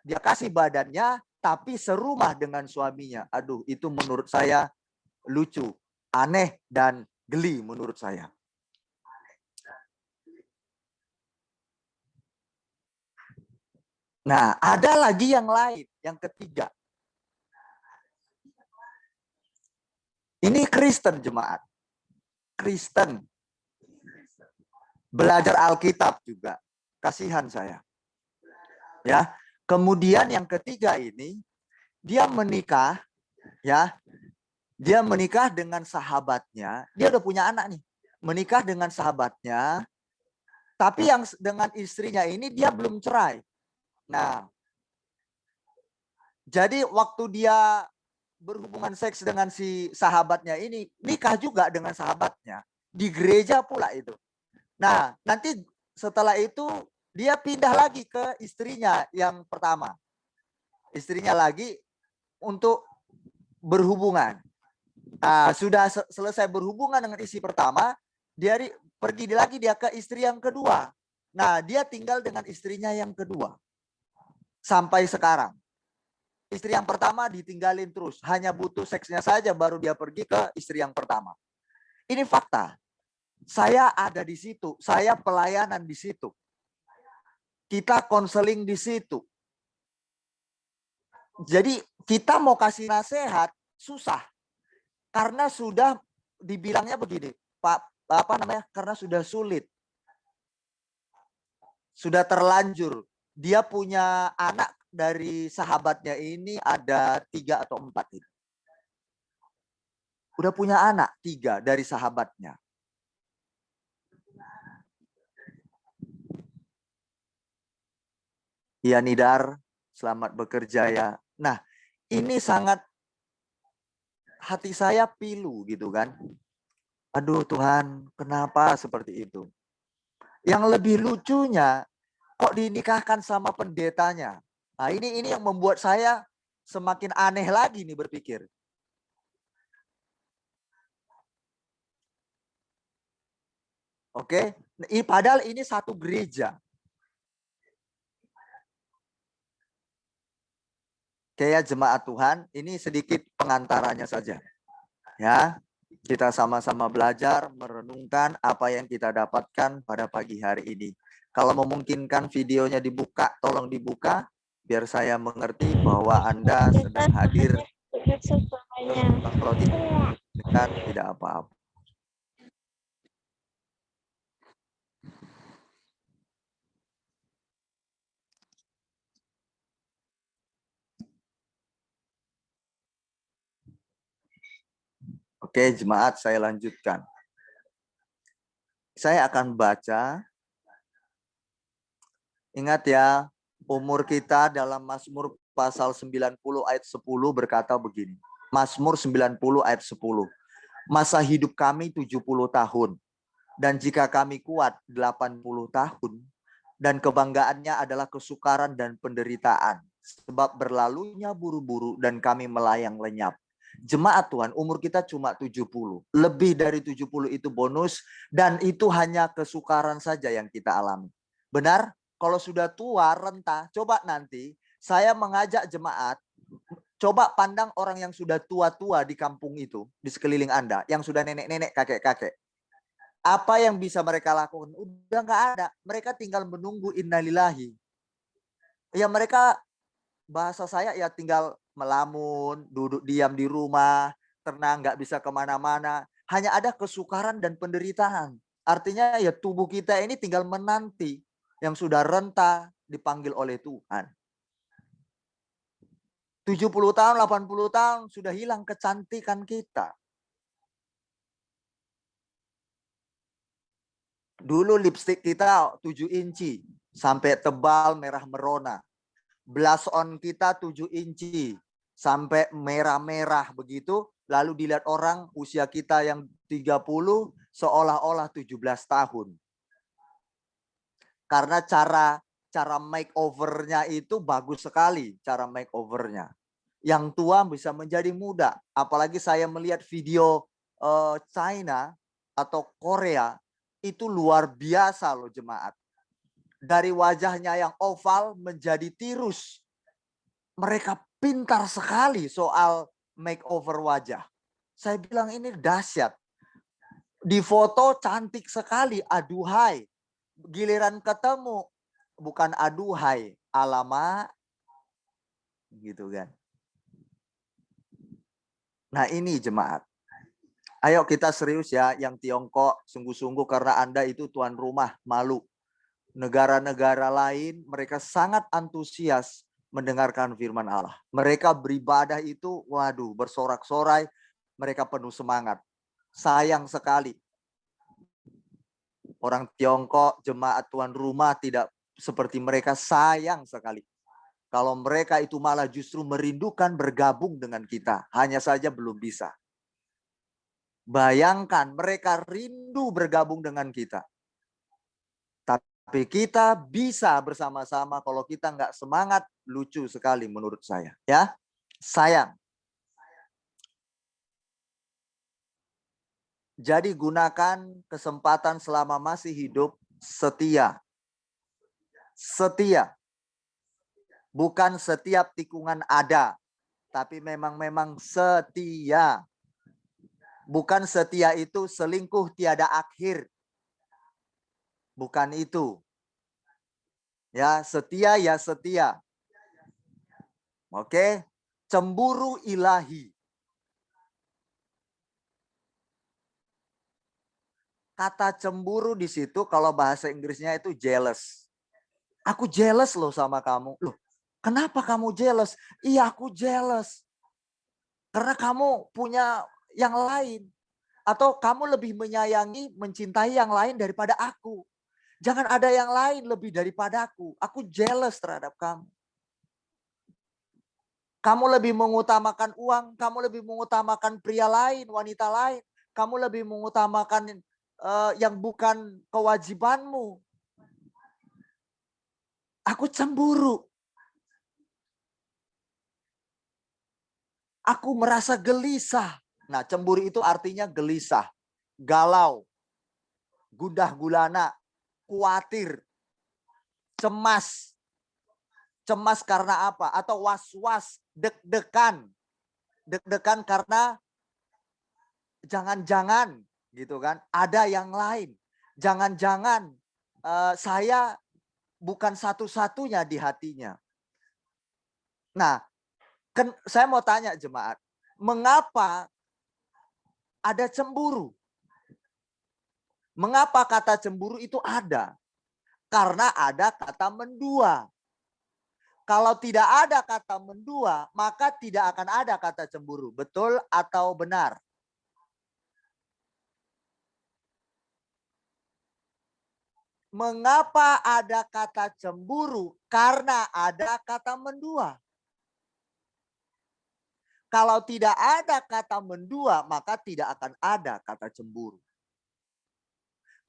dia kasih badannya, tapi serumah dengan suaminya. Aduh, itu menurut saya lucu, aneh, dan geli menurut saya. Nah, ada lagi yang lain, yang ketiga. Ini Kristen jemaat. Kristen. Belajar Alkitab juga. Kasihan saya. Ya. Kemudian yang ketiga ini, dia menikah, ya. Dia menikah dengan sahabatnya. Dia udah punya anak nih. Menikah dengan sahabatnya. Tapi yang dengan istrinya ini dia belum cerai. Nah, jadi waktu dia berhubungan seks dengan si sahabatnya ini, nikah juga dengan sahabatnya. Di gereja pula itu. Nah, nanti setelah itu dia pindah lagi ke istrinya yang pertama. Istrinya lagi untuk berhubungan. Nah, sudah selesai berhubungan dengan istri pertama, dia pergi lagi dia ke istri yang kedua. Nah, dia tinggal dengan istrinya yang kedua. Sampai sekarang. Istri yang pertama ditinggalin terus. Hanya butuh seksnya saja baru dia pergi ke istri yang pertama. Ini fakta. Saya ada di situ. Saya pelayanan di situ. Kita konseling di situ. Jadi kita mau kasih nasihat susah. Karena sudah dibilangnya begini, Pak, apa namanya? Karena sudah sulit. Sudah terlanjur. Dia punya anak dari sahabatnya ini ada 3 atau 4. Udah punya anak 3 dari sahabatnya. Iya Nidar, selamat bekerja ya. Nah, ini sangat hati saya pilu gitu kan. Aduh Tuhan, kenapa seperti itu? Yang lebih lucunya, kok dinikahkan sama pendetanya? Nah, ini yang membuat saya semakin aneh lagi nih berpikir. Oke, padahal ini satu gereja. Kayak jemaat Tuhan, ini sedikit pengantarannya saja. Ya. Kita sama-sama belajar, merenungkan apa yang kita dapatkan pada pagi hari ini. Kalau memungkinkan videonya dibuka, tolong dibuka, biar saya mengerti bahwa Anda sedang hadir. Kalau tidak apa-apa. Oke, jemaat, saya lanjutkan. Saya akan baca. Ingat ya, umur kita dalam Mazmur pasal 90 ayat 10 berkata begini. Mazmur 90 ayat 10. Masa hidup kami 70 tahun. Dan jika kami kuat 80 tahun. Dan kebanggaannya adalah kesukaran dan penderitaan. Sebab berlalunya buru-buru dan kami melayang lenyap. Jemaat Tuhan, umur kita cuma 70. Lebih dari 70 itu bonus. Dan itu hanya kesukaran saja yang kita alami. Benar? Kalau sudah tua, renta, coba nanti saya mengajak jemaat, coba pandang orang yang sudah tua-tua di kampung itu, di sekeliling Anda, yang sudah nenek-nenek, kakek-kakek. Apa yang bisa mereka lakukan? Udah nggak ada. Mereka tinggal menunggu innalillahi. Ya mereka, bahasa saya ya tinggal melamun, duduk diam di rumah, tenang, nggak bisa kemana-mana. Hanya ada kesukaran dan penderitaan. Artinya ya tubuh kita ini tinggal menanti yang sudah renta dipanggil oleh Tuhan. 70 tahun, 80 tahun sudah hilang kecantikan kita. Dulu lipstik kita 7 inci sampai tebal merah merona. Blush on kita 7 inci sampai merah-merah begitu. Lalu dilihat orang usia kita yang 30 seolah-olah 17 tahun. Karena cara makeovernya itu bagus sekali, cara makeovernya. Yang tua bisa menjadi muda. Apalagi saya melihat video China atau Korea, itu luar biasa loh jemaat. Dari wajahnya yang oval menjadi tirus. Mereka pintar sekali soal makeover wajah. Saya bilang ini dahsyat. Di foto cantik sekali, aduhai. Giliran ketemu, bukan aduhai, alamak. Gitu kan. Nah ini jemaat. Ayo kita serius ya, yang Tiongkok sungguh-sungguh karena Anda itu tuan rumah, malu. Negara-negara lain mereka sangat antusias mendengarkan firman Allah. Mereka beribadah itu, waduh, bersorak-sorai, mereka penuh semangat. Sayang sekali. Orang Tiongkok, jemaat tuan rumah tidak seperti mereka, sayang sekali. Kalau mereka itu malah justru merindukan bergabung dengan kita. Hanya saja belum bisa. Bayangkan mereka rindu bergabung dengan kita. Tapi kita bisa bersama-sama. Kalau kita nggak semangat, lucu sekali menurut saya. Ya, sayang. Jadi gunakan kesempatan selama masih hidup, setia. Setia. Bukan setiap tikungan ada. Tapi memang setia. Bukan setia itu selingkuh tiada akhir. Bukan itu. Ya, setia ya setia. Oke. Cemburu ilahi. Kata cemburu di situ kalau bahasa Inggrisnya itu jealous. Aku jealous loh sama kamu. Loh, kenapa kamu jealous? Iya, aku jealous. Karena kamu punya yang lain. Atau kamu lebih menyayangi, mencintai yang lain daripada aku. Jangan ada yang lain lebih daripada aku. Aku jealous terhadap kamu. Kamu lebih mengutamakan uang, kamu lebih mengutamakan pria lain, wanita lain. Kamu lebih mengutamakan yang bukan kewajibanmu. Aku cemburu. Aku merasa gelisah. Nah, cemburu itu artinya gelisah, galau, gundah gulana, khawatir, cemas. Cemas karena apa? Atau was-was, deg-degan. Deg-degan karena jangan-jangan gitu kan, ada yang lain. Jangan-jangan saya bukan satu-satunya di hatinya. Nah, saya mau tanya jemaat, mengapa ada cemburu? Mengapa kata cemburu itu ada? Karena ada kata mendua. Kalau tidak ada kata mendua, maka tidak akan ada kata cemburu. Betul atau benar? Mengapa ada kata cemburu? Karena ada kata mendua. Kalau tidak ada kata mendua, maka tidak akan ada kata cemburu.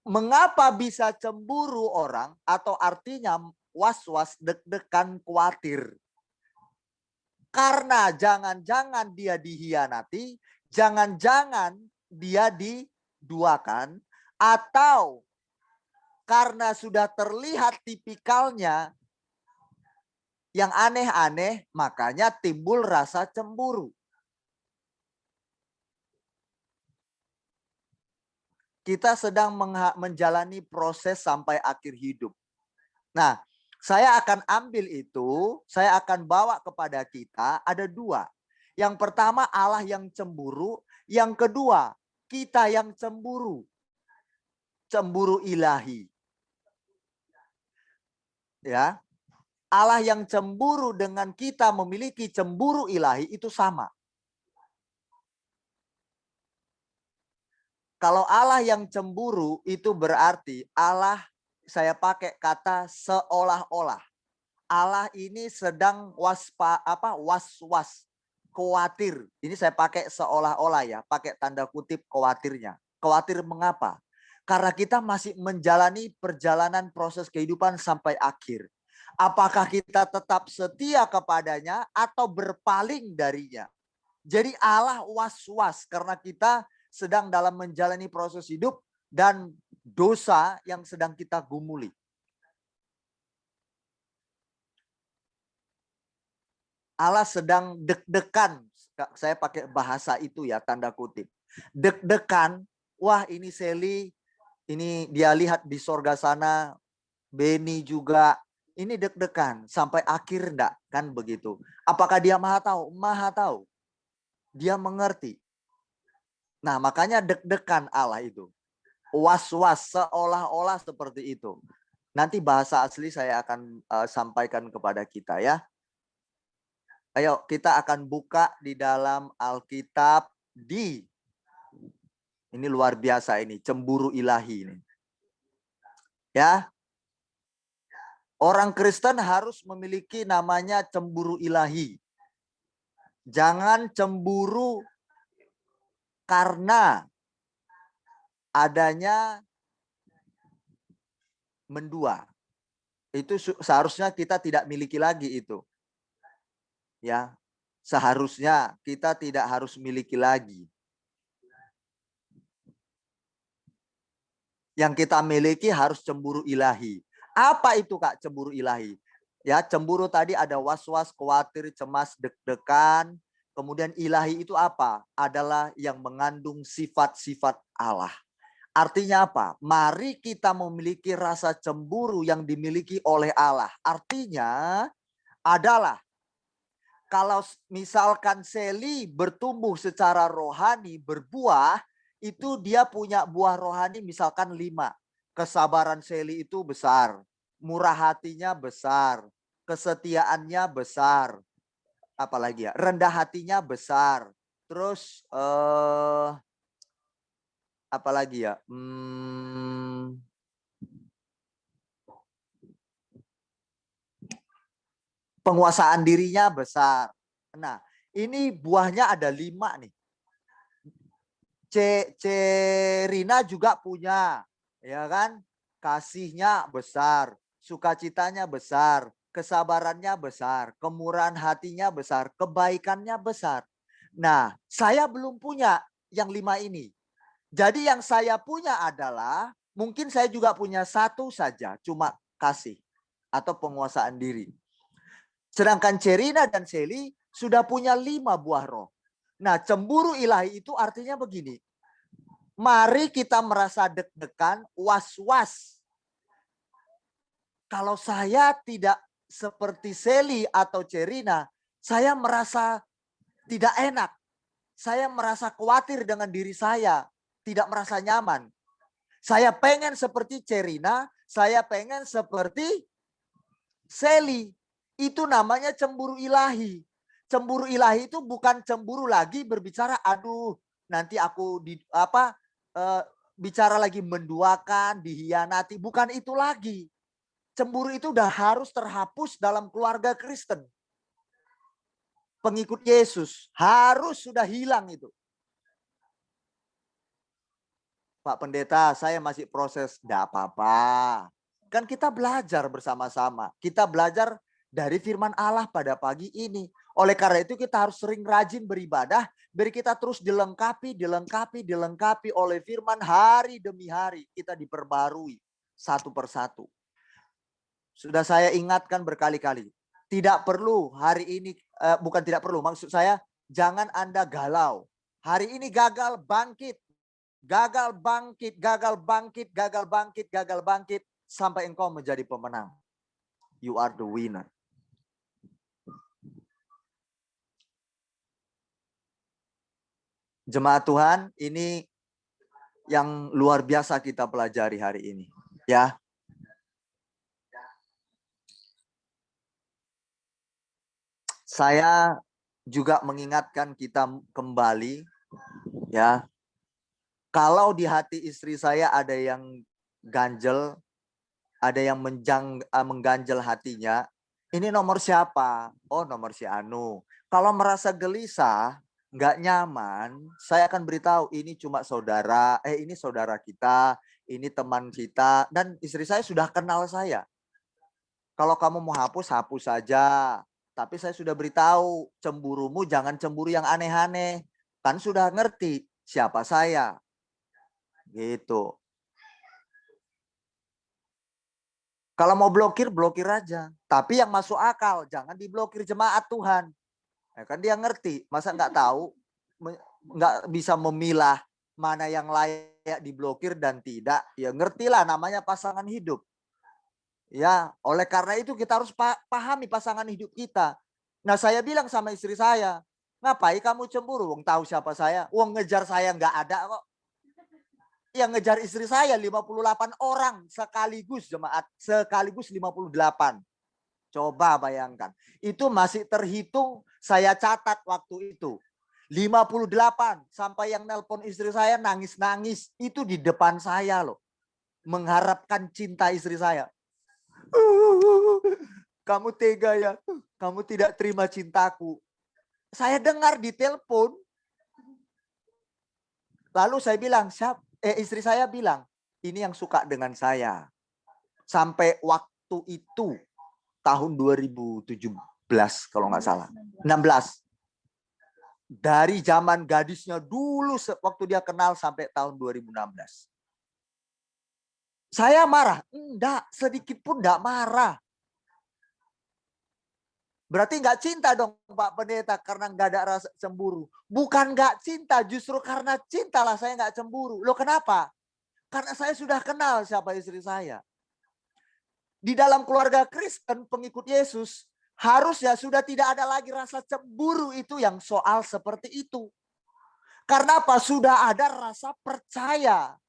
Mengapa bisa cemburu orang atau artinya was-was, deg-degan, khawatir? Karena jangan-jangan dia dihianati, jangan-jangan dia diduakan, atau karena sudah terlihat tipikalnya yang aneh-aneh, makanya timbul rasa cemburu. Kita sedang menjalani proses sampai akhir hidup. Nah, saya akan ambil itu, saya akan bawa kepada kita, ada dua. Yang pertama Allah yang cemburu, yang kedua kita yang cemburu. Cemburu ilahi. Ya. Allah yang cemburu dengan kita memiliki cemburu ilahi itu sama. Kalau Allah yang cemburu itu berarti Allah, saya pakai kata seolah-olah. Allah ini sedang was-was, khawatir. Ini saya pakai seolah-olah ya, pakai tanda kutip khawatirnya. Khawatir mengapa? Karena kita masih menjalani perjalanan proses kehidupan sampai akhir. Apakah kita tetap setia kepadanya atau berpaling darinya? Jadi Allah was-was karena kita sedang dalam menjalani proses hidup dan dosa yang sedang kita gumuli. Allah sedang deg-degan. Saya pakai bahasa itu ya, tanda kutip. Deg-degan, wah ini Sally, ini dia lihat di sorga sana, Beni juga, ini deg-degan. Sampai akhir enggak, kan begitu. Apakah dia maha tahu? Maha tahu. Dia mengerti. Nah makanya deg-degan Allah itu. Was-was, seolah-olah seperti itu. Nanti bahasa asli saya akan sampaikan kepada kita ya. Ayo kita akan buka di dalam Alkitab ini luar biasa ini, cemburu ilahi ini. Ya. Orang Kristen harus memiliki namanya cemburu ilahi. Jangan cemburu karena adanya mendua. Itu seharusnya kita tidak miliki lagi itu. Ya, seharusnya kita tidak harus miliki lagi. Yang kita miliki harus cemburu ilahi. Apa itu Kak cemburu ilahi? Ya, cemburu tadi ada was-was, khawatir, cemas, deg-degan. Kemudian ilahi itu apa? Adalah yang mengandung sifat-sifat Allah. Artinya apa? Mari kita memiliki rasa cemburu yang dimiliki oleh Allah. Artinya adalah kalau misalkan Sally bertumbuh secara rohani, berbuah, itu dia punya buah rohani misalkan 5. Kesabaran Sally itu besar. Murah hatinya besar. Kesetiaannya besar. Apalagi ya? Rendah hatinya besar. Terus apalagi ya? Penguasaan dirinya besar. Nah, ini buahnya ada 5 nih. Rina juga punya, ya kan? Kasihnya besar, sukacitanya besar, kesabarannya besar, kemurahan hatinya besar, kebaikannya besar. Nah, saya belum punya yang 5 ini. Jadi yang saya punya adalah, mungkin saya juga punya 1 saja, cuma kasih atau penguasaan diri. Sedangkan Cerina dan Sally sudah punya 5 buah roh. Nah, cemburu ilahi itu artinya begini. Mari kita merasa deg-degan, was-was. Kalau saya tidak seperti Sally atau Cerina, saya merasa tidak enak. Saya merasa khawatir dengan diri saya, tidak merasa nyaman. Saya pengen seperti Cerina, saya pengen seperti Sally. Itu namanya cemburu ilahi. Cemburu ilahi itu bukan cemburu lagi berbicara, aduh, nanti aku bicara lagi menduakan, dihianati, bukan itu lagi. Cemburu itu udah harus terhapus dalam keluarga Kristen. Pengikut Yesus harus sudah hilang itu. Pak Pendeta, saya masih proses. Tidak apa-apa. Kan kita belajar bersama-sama. Kita belajar dari firman Allah pada pagi ini. Oleh karena itu kita harus sering rajin beribadah. Biar kita terus dilengkapi oleh firman hari demi hari. Kita diperbarui satu persatu. Sudah saya ingatkan berkali-kali. Tidak perlu hari ini, bukan tidak perlu, maksud saya jangan Anda galau. Hari ini gagal, bangkit. Gagal, bangkit, gagal, bangkit, gagal, bangkit, gagal, bangkit. Sampai engkau menjadi pemenang. You are the winner. Jemaat Tuhan, ini yang luar biasa kita pelajari hari ini. Ya. Saya juga mengingatkan kita kembali, ya. Kalau di hati istri saya ada yang ganjel, ada yang mengganjel hatinya, ini nomor siapa? Oh, nomor si Anu. Kalau merasa gelisah, nggak nyaman, saya akan beritahu ini cuma saudara, ini saudara kita, ini teman kita, dan istri saya sudah kenal saya. Kalau kamu mau hapus, hapus saja. Tapi saya sudah beritahu, cemburumu jangan cemburu yang aneh-aneh. Kan sudah ngerti siapa saya. Gitu. Kalau mau blokir, blokir aja. Tapi yang masuk akal, jangan diblokir jemaat Tuhan. Ya kan dia ngerti, masa nggak tahu, nggak bisa memilah mana yang layak diblokir dan tidak. Ya ngertilah namanya pasangan hidup. Ya, oleh karena itu kita harus pahami pasangan hidup kita. Nah, saya bilang sama istri saya, ngapain kamu cemburu? Wong tahu siapa saya? Wong ngejar saya nggak ada kok. Yang ngejar istri saya 58 orang sekaligus jemaat, sekaligus 58. Coba bayangkan. Itu masih terhitung, saya catat waktu itu. 58 sampai yang nelpon istri saya nangis-nangis itu di depan saya loh. Mengharapkan cinta istri saya. Kamu tega ya, kamu tidak terima cintaku. Saya dengar di telepon. Lalu saya bilang, istri saya bilang, ini yang suka dengan saya. Sampai waktu itu, tahun 2017 kalau nggak salah. 16. Dari zaman gadisnya dulu, waktu dia kenal sampai tahun 2016. Saya marah? Enggak, sedikit pun enggak marah. Berarti enggak cinta dong Pak Pendeta karena enggak ada rasa cemburu. Bukan enggak cinta, justru karena cintalah saya enggak cemburu. Loh kenapa? Karena saya sudah kenal siapa istri saya. Di dalam keluarga Kristen pengikut Yesus, harusnya sudah tidak ada lagi rasa cemburu itu yang soal seperti itu. Karena apa? Sudah ada rasa percaya.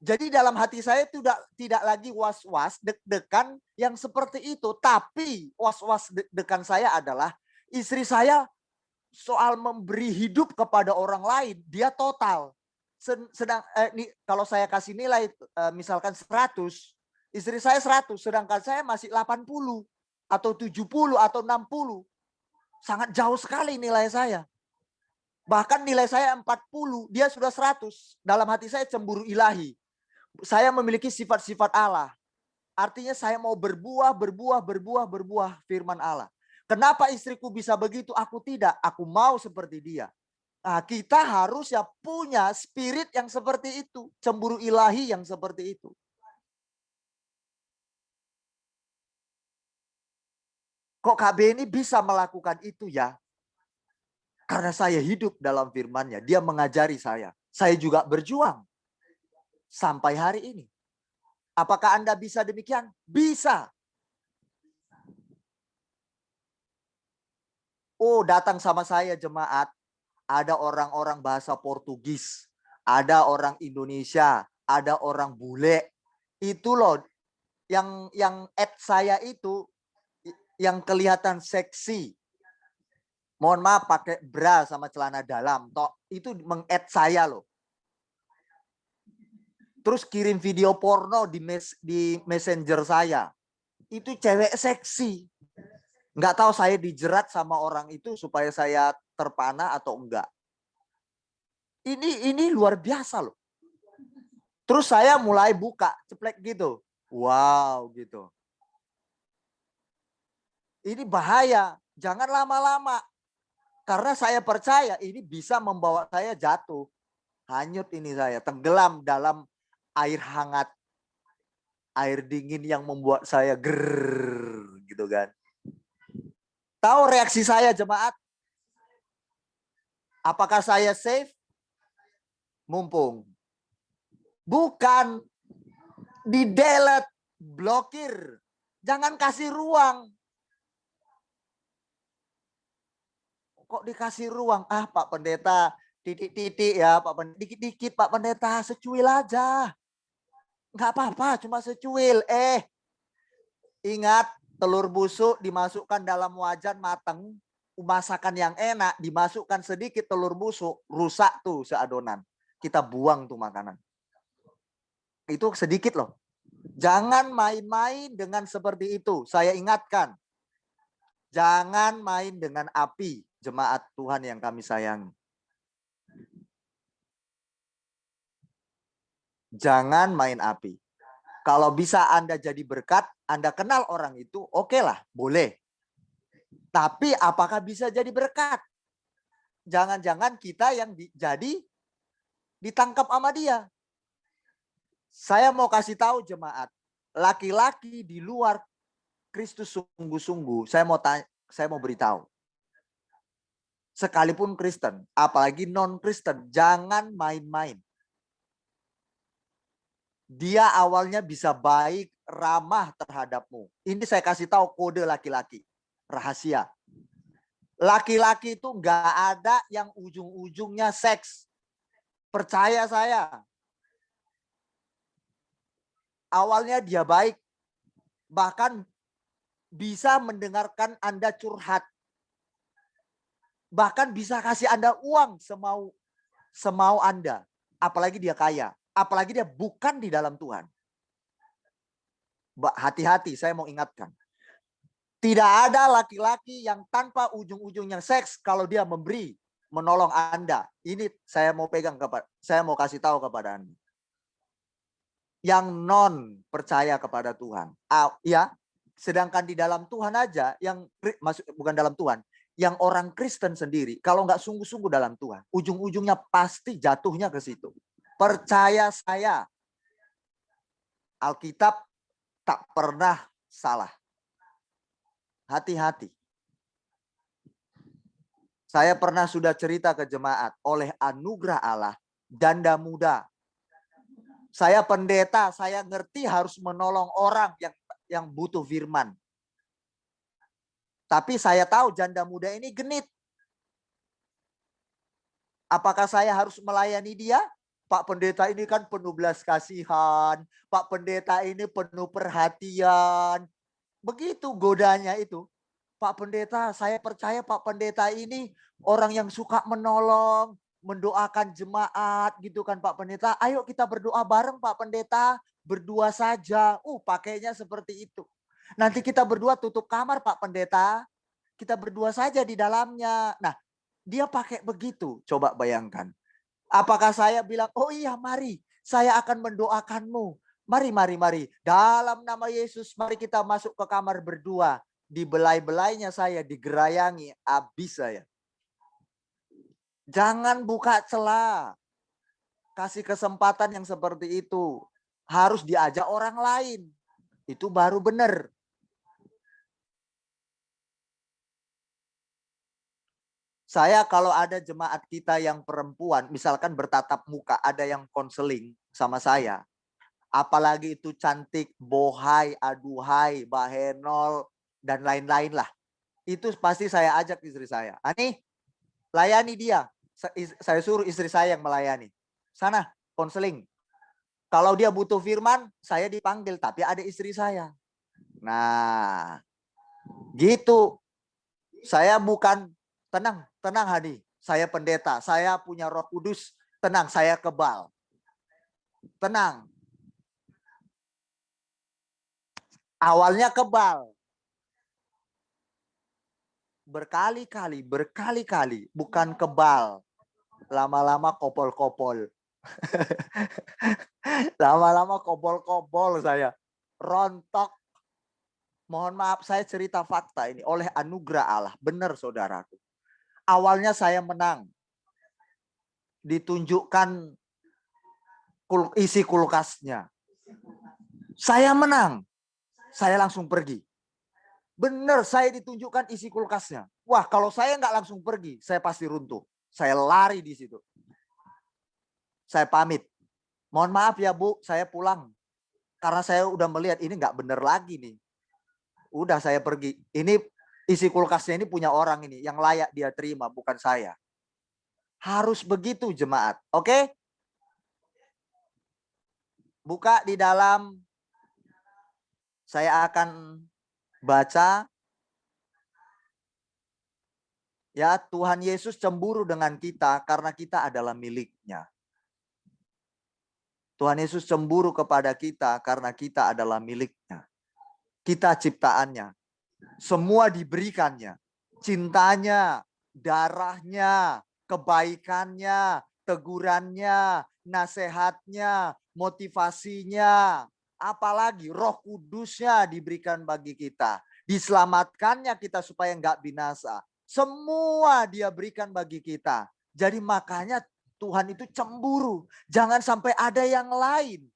Jadi dalam hati saya tidak lagi was-was, deg-degan yang seperti itu. Tapi was-was deg-degan saya adalah istri saya soal memberi hidup kepada orang lain, dia total. Kalau saya kasih nilai misalkan 100, istri saya 100, sedangkan saya masih 80 atau 70 atau 60. Sangat jauh sekali nilai saya. Bahkan nilai saya 40, dia sudah 100. Dalam hati saya cemburu ilahi. Saya memiliki sifat-sifat Allah. Artinya saya mau berbuah firman Allah. Kenapa istriku bisa begitu? Aku tidak. Aku mau seperti dia. Nah, kita harus ya punya spirit yang seperti itu. Cemburu ilahi yang seperti itu. Kok Kak Beni bisa melakukan itu ya? Karena saya hidup dalam firman-Nya. Dia mengajari saya. Saya juga berjuang sampai hari ini. Apakah Anda bisa demikian? Bisa. Oh, datang sama saya jemaat, ada orang-orang bahasa Portugis, ada orang Indonesia, ada orang bule. Itu loh yang add saya itu yang kelihatan seksi. Mohon maaf pakai bra sama celana dalam, toh itu meng-add saya loh. Terus kirim video porno di messenger saya. Itu cewek seksi. Nggak tahu saya dijerat sama orang itu supaya saya terpana atau enggak. Ini luar biasa loh. Terus saya mulai buka, ceplek gitu. Wow gitu. Ini bahaya. Jangan lama-lama. Karena saya percaya ini bisa membawa saya jatuh. Hanyut ini saya. Tenggelam dalam air hangat. Air dingin yang membuat saya gerrrr gitu kan. Tahu reaksi saya jemaat? Apakah saya safe? Mumpung. Bukan. Di-delete. Blokir. Jangan kasih ruang. Kok dikasih ruang? Ah Pak Pendeta, titik-titik ya Pak Pendeta. Dikit-dikit Pak Pendeta, secuil aja. Enggak apa-apa, cuma secuil. Ingat, telur busuk dimasukkan dalam wajan matang. Masakan yang enak, dimasukkan sedikit telur busuk. Rusak tuh seadonan. Kita buang tuh makanan. Itu sedikit loh. Jangan main-main dengan seperti itu. Saya ingatkan. Jangan main dengan api. Jemaat Tuhan yang kami sayangi. Jangan main api. Kalau bisa Anda jadi berkat, Anda kenal orang itu, oke lah, boleh. Tapi apakah bisa jadi berkat? Jangan-jangan kita yang jadi ditangkap sama dia. Saya mau kasih tahu jemaat, laki-laki di luar Kristus sungguh-sungguh, saya mau beritahu. Sekalipun Kristen, apalagi non-Kristen, jangan main-main. Dia awalnya bisa baik, ramah terhadapmu. Ini saya kasih tahu kode laki-laki. Rahasia. Laki-laki itu nggak ada yang ujung-ujungnya seks. Percaya saya. Awalnya dia baik. Bahkan bisa mendengarkan Anda curhat. Bahkan bisa kasih Anda uang semau Anda. Apalagi dia kaya. Apalagi dia bukan di dalam Tuhan. Hati-hati, saya mau ingatkan. Tidak ada laki-laki yang tanpa ujung-ujungnya seks kalau dia memberi, menolong Anda. Ini saya mau saya mau kasih tahu kepada Anda. Yang non percaya kepada Tuhan. Ya, sedangkan di dalam Tuhan aja, bukan dalam Tuhan, yang orang Kristen sendiri, kalau nggak sungguh-sungguh dalam Tuhan, ujung-ujungnya pasti jatuhnya ke situ. Percaya saya, Alkitab tak pernah salah. Hati-hati. Saya pernah sudah cerita ke jemaat, oleh anugerah Allah, janda muda. Saya pendeta, saya ngerti harus menolong orang yang butuh firman. Tapi saya tahu janda muda ini genit. Apakah saya harus melayani dia? Pak Pendeta ini kan penuh belas kasihan. Pak Pendeta ini penuh perhatian. Begitu godanya itu. Pak Pendeta, saya percaya Pak Pendeta ini orang yang suka menolong, mendoakan jemaat gitu kan Pak Pendeta. Ayo kita berdoa bareng Pak Pendeta. Berdua saja. Pakainya seperti itu. Nanti kita berdua tutup kamar Pak Pendeta. Kita berdua saja di dalamnya. Nah, dia pakai begitu. Coba bayangkan. Apakah saya bilang, oh iya mari saya akan mendoakanmu. Mari. Dalam nama Yesus mari kita masuk ke kamar berdua. Dibelai-belainya saya, digerayangi, habis saya. Jangan buka celah. Kasih kesempatan yang seperti itu. Harus diajak orang lain. Itu baru benar. Saya kalau ada jemaat kita yang perempuan, misalkan bertatap muka, ada yang konseling sama saya. Apalagi itu cantik, bohai, aduhai, bahenol, dan lain-lain lah. Itu pasti saya ajak istri saya. Ani, layani dia. Saya suruh istri saya yang melayani. Sana, konseling. Kalau dia butuh firman, saya dipanggil. Tapi ada istri saya. Nah, gitu. Saya bukan, tenang Hani. Saya pendeta. Saya punya Roh Kudus. Tenang, saya kebal. Tenang. Awalnya kebal. Berkali-kali. Bukan kebal. Lama-lama kopol-kopol. Lama-lama kobol-kobol saya. Rontok. Mohon maaf, saya cerita fakta ini. Oleh anugerah Allah. Benar saudaraku. Awalnya saya menang. Ditunjukkan isi kulkasnya. Saya menang. Saya langsung pergi. Benar, saya ditunjukkan isi kulkasnya. Wah, kalau saya nggak langsung pergi, saya pasti runtuh. Saya lari di situ. Saya pamit. Mohon maaf ya Bu, saya pulang. Karena saya udah melihat ini nggak benar lagi nih. Udah saya pergi. Ini isi kulkasnya ini punya orang ini. Yang layak dia terima, bukan saya. Harus begitu jemaat. Oke? Buka di dalam. Saya akan baca. Ya, Tuhan Yesus cemburu dengan kita karena kita adalah miliknya. Tuhan Yesus cemburu kepada kita karena kita adalah miliknya. Kita ciptaannya. Semua diberikannya. Cintanya, darahnya, kebaikannya, tegurannya, nasihatnya, motivasinya. Apalagi Roh Kudusnya diberikan bagi kita. Diselamatkannya kita supaya enggak binasa. Semua dia berikan bagi kita. Jadi makanya Tuhan itu cemburu. Jangan sampai ada yang lain.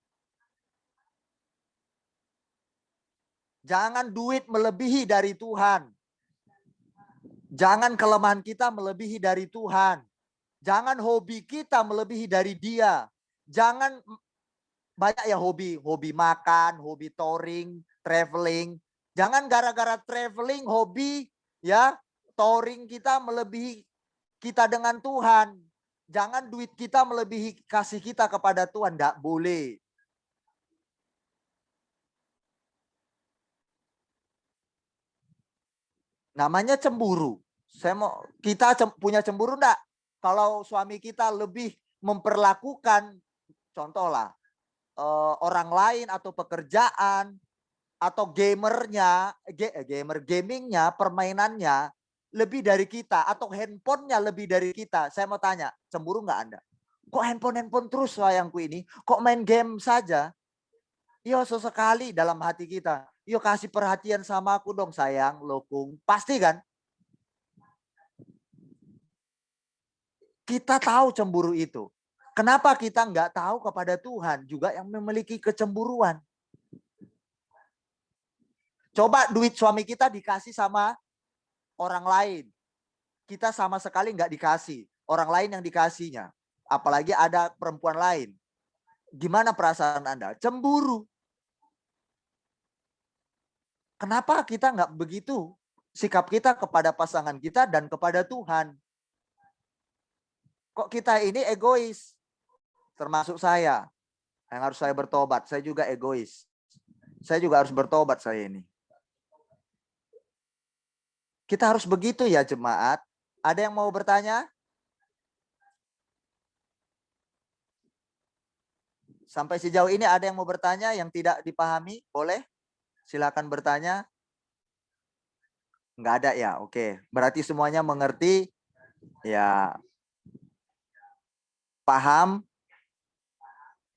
Jangan duit melebihi dari Tuhan. Jangan kelemahan kita melebihi dari Tuhan. Jangan hobi kita melebihi dari Dia. Jangan banyak ya hobi makan, hobi touring, traveling. Jangan gara-gara traveling, hobi ya, touring kita melebihi kita dengan Tuhan. Jangan duit kita melebihi kasih kita kepada Tuhan. Tidak boleh. Namanya cemburu. Kita punya cemburu enggak? Kalau suami kita lebih memperlakukan, contohlah, orang lain atau pekerjaan, atau gamingnya, permainannya, lebih dari kita, atau handphonenya lebih dari kita. Saya mau tanya, cemburu enggak Anda? Kok handphone terus sayangku ini? Kok main game saja? Yo sesekali dalam hati kita. Yo kasih perhatian sama aku dong sayang, lokung. Pasti kan? Kita tahu cemburu itu. Kenapa kita nggak tahu kepada Tuhan juga yang memiliki kecemburuan? Coba duit suami kita dikasih sama orang lain. Kita sama sekali nggak dikasih. Orang lain yang dikasihnya. Apalagi ada perempuan lain. Gimana perasaan Anda? Cemburu. Kenapa kita nggak begitu sikap kita kepada pasangan kita dan kepada Tuhan? Kok kita ini egois? Termasuk saya. Yang harus saya bertobat. Saya juga egois. Saya juga harus bertobat saya ini. Kita harus begitu ya jemaat. Ada yang mau bertanya? Sampai sejauh ini ada yang mau bertanya yang tidak dipahami? Boleh? Silakan bertanya. Enggak ada ya? Oke. Berarti semuanya mengerti? Ya. Paham?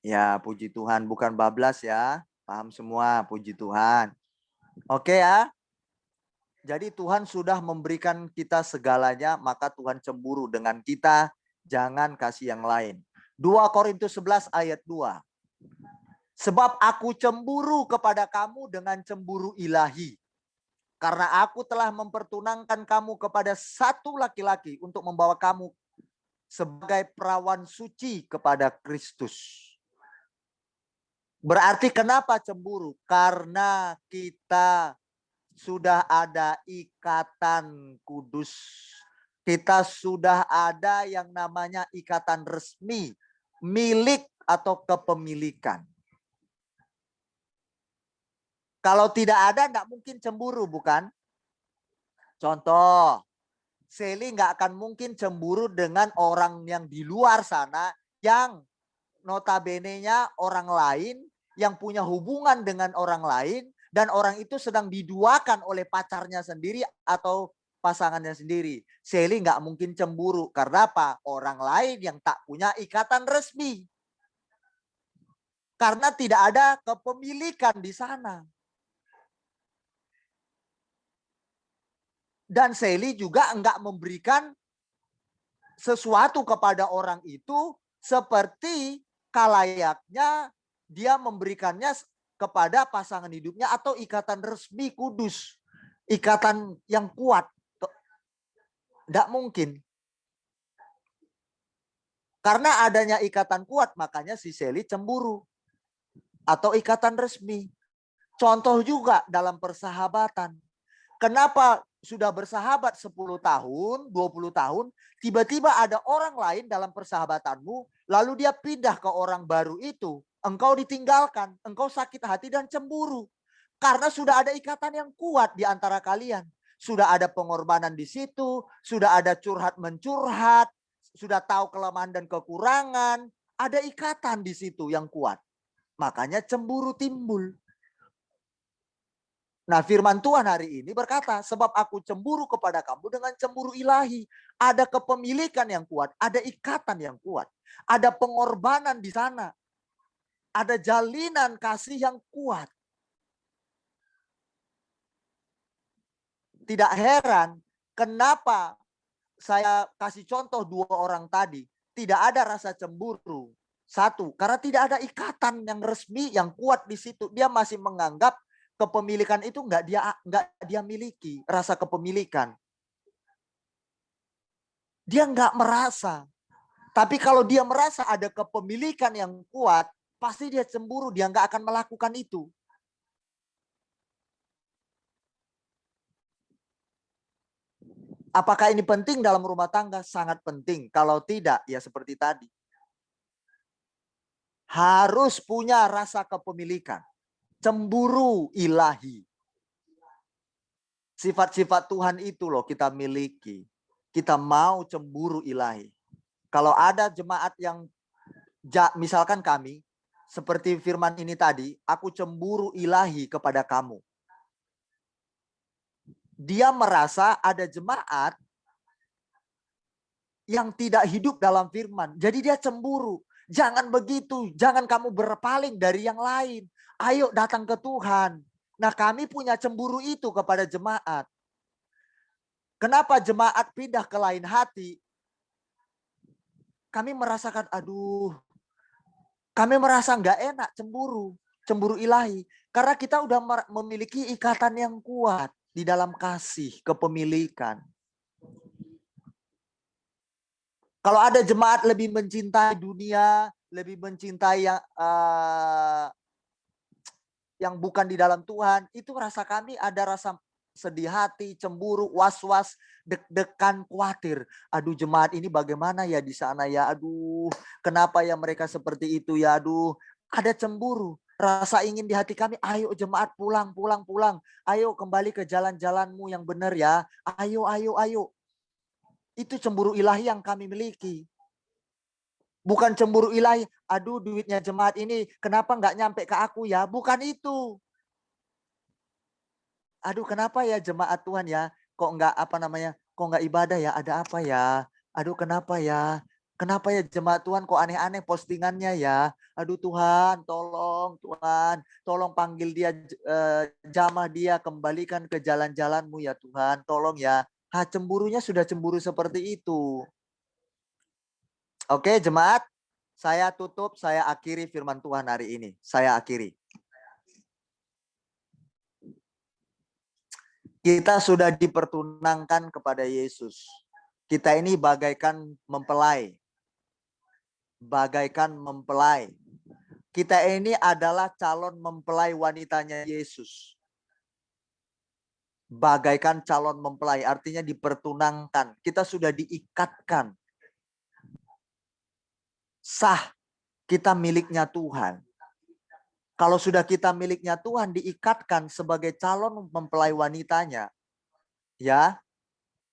Ya, puji Tuhan. Bukan bablas ya. Paham semua, puji Tuhan. Oke ya. Jadi Tuhan sudah memberikan kita segalanya, maka Tuhan cemburu dengan kita, jangan kasih yang lain. 2 Korintus 11 ayat 2. Sebab aku cemburu kepada kamu dengan cemburu ilahi. Karena aku telah mempertunangkan kamu kepada satu laki-laki untuk membawa kamu sebagai perawan suci kepada Kristus. Berarti kenapa cemburu? Karena kita sudah ada ikatan kudus. Kita sudah ada yang namanya ikatan resmi, milik atau kepemilikan. Kalau tidak ada, tidak mungkin cemburu, bukan? Contoh, Sally nggak akan mungkin cemburu dengan orang yang di luar sana, yang notabene-nya orang lain, yang punya hubungan dengan orang lain, dan orang itu sedang diduakan oleh pacarnya sendiri atau pasangannya sendiri. Sally nggak mungkin cemburu. Karena apa? Orang lain yang tak punya ikatan resmi. Karena tidak ada kepemilikan di sana. Dan Sally juga enggak memberikan sesuatu kepada orang itu seperti kalayaknya dia memberikannya kepada pasangan hidupnya atau ikatan resmi kudus. Ikatan yang kuat. Enggak mungkin. Karena adanya ikatan kuat makanya si Sally cemburu. Atau ikatan resmi. Contoh juga dalam persahabatan. Kenapa sudah bersahabat 10 tahun, 20 tahun, tiba-tiba ada orang lain dalam persahabatanmu, lalu dia pindah ke orang baru itu, engkau ditinggalkan, engkau sakit hati dan cemburu. Karena sudah ada ikatan yang kuat di antara kalian. Sudah ada pengorbanan di situ, sudah ada curhat-mencurhat, sudah tahu kelemahan dan kekurangan, ada ikatan di situ yang kuat. Makanya cemburu timbul. Nah, firman Tuhan hari ini berkata, sebab aku cemburu kepada kamu dengan cemburu ilahi. Ada kepemilikan yang kuat, ada ikatan yang kuat. Ada pengorbanan di sana. Ada jalinan kasih yang kuat. Tidak heran kenapa saya kasih contoh 2 orang tadi. Tidak ada rasa cemburu. 1, karena tidak ada ikatan yang resmi, yang kuat di situ. Dia masih menganggap kepemilikan itu enggak dia miliki, rasa kepemilikan. Dia enggak merasa. Tapi kalau dia merasa ada kepemilikan yang kuat, pasti dia cemburu, dia enggak akan melakukan itu. Apakah ini penting dalam rumah tangga? Sangat penting. Kalau tidak, ya seperti tadi. Harus punya rasa kepemilikan. Cemburu ilahi. Sifat-sifat Tuhan itu loh kita miliki. Kita mau cemburu ilahi. Kalau ada jemaat yang, misalkan kami, seperti firman ini tadi, aku cemburu ilahi kepada kamu. Dia merasa ada jemaat yang tidak hidup dalam firman. Jadi dia cemburu. Jangan begitu. Jangan kamu berpaling dari yang lain. Ayo datang ke Tuhan. Nah, kami punya cemburu itu kepada jemaat. Kenapa jemaat pindah ke lain hati? Kami merasakan, aduh. Kami merasa nggak enak cemburu. Cemburu ilahi. Karena kita udah memiliki ikatan yang kuat di dalam kasih, kepemilikan. Kalau ada jemaat lebih mencintai dunia, lebih mencintai yang bukan di dalam Tuhan, itu rasa kami ada rasa sedih hati, cemburu, was-was, deg-degan, khawatir. Aduh, jemaat ini bagaimana ya di sana ya? Aduh, kenapa ya mereka seperti itu ya? Aduh, ada cemburu. Rasa ingin di hati kami, ayo jemaat pulang. Ayo kembali ke jalan-jalanmu yang benar ya. Ayo. Itu cemburu ilahi yang kami miliki. Bukan cemburu ilahi, aduh duitnya jemaat ini kenapa nggak nyampe ke aku ya. Bukan itu. Aduh kenapa ya jemaat Tuhan ya, kok nggak ibadah ya, ada apa ya. Aduh kenapa ya jemaat Tuhan kok aneh-aneh postingannya ya. Aduh Tuhan, tolong panggil dia, jamah dia, kembalikan ke jalan-jalanmu ya Tuhan, tolong ya. Cemburunya sudah cemburu seperti itu. Oke, jemaat, saya tutup, saya akhiri firman Tuhan hari ini. Saya akhiri. Kita sudah dipertunangkan kepada Yesus. Kita ini bagaikan mempelai. Bagaikan mempelai. Kita ini adalah calon mempelai wanitanya Yesus. Bagaikan calon mempelai, artinya dipertunangkan. Kita sudah diikatkan. Sah, kita miliknya Tuhan. Kalau sudah kita miliknya Tuhan, diikatkan sebagai calon mempelai wanitanya, ya,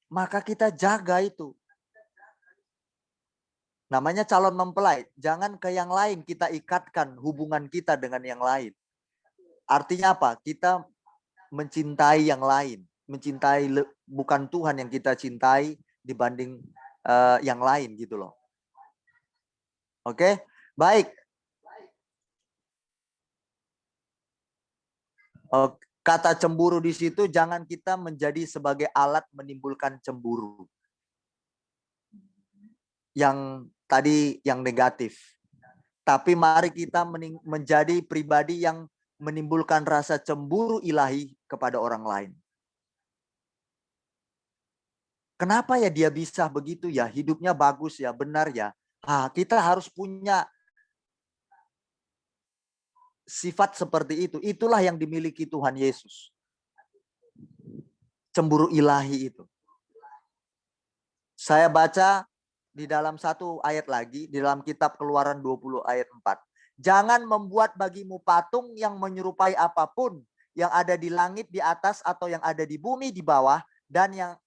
maka kita jaga itu. Namanya calon mempelai. Jangan ke yang lain kita ikatkan hubungan kita dengan yang lain. Artinya apa? Kita mencintai yang lain. Mencintai bukan Tuhan yang kita cintai dibanding yang lain gitu loh. Oke, baik. Kata cemburu di situ jangan kita menjadi sebagai alat menimbulkan cemburu. Yang tadi yang negatif. Tapi mari kita menjadi pribadi yang menimbulkan rasa cemburu ilahi kepada orang lain. Kenapa ya dia bisa begitu ya? Hidupnya bagus ya, benar ya. Kita harus punya sifat seperti itu. Itulah yang dimiliki Tuhan Yesus. Cemburu ilahi itu. Saya baca di dalam satu ayat lagi, di dalam kitab Keluaran 20 ayat 4. Jangan membuat bagimu patung yang menyerupai apapun yang ada di langit di atas atau yang ada di bumi di bawah dan yang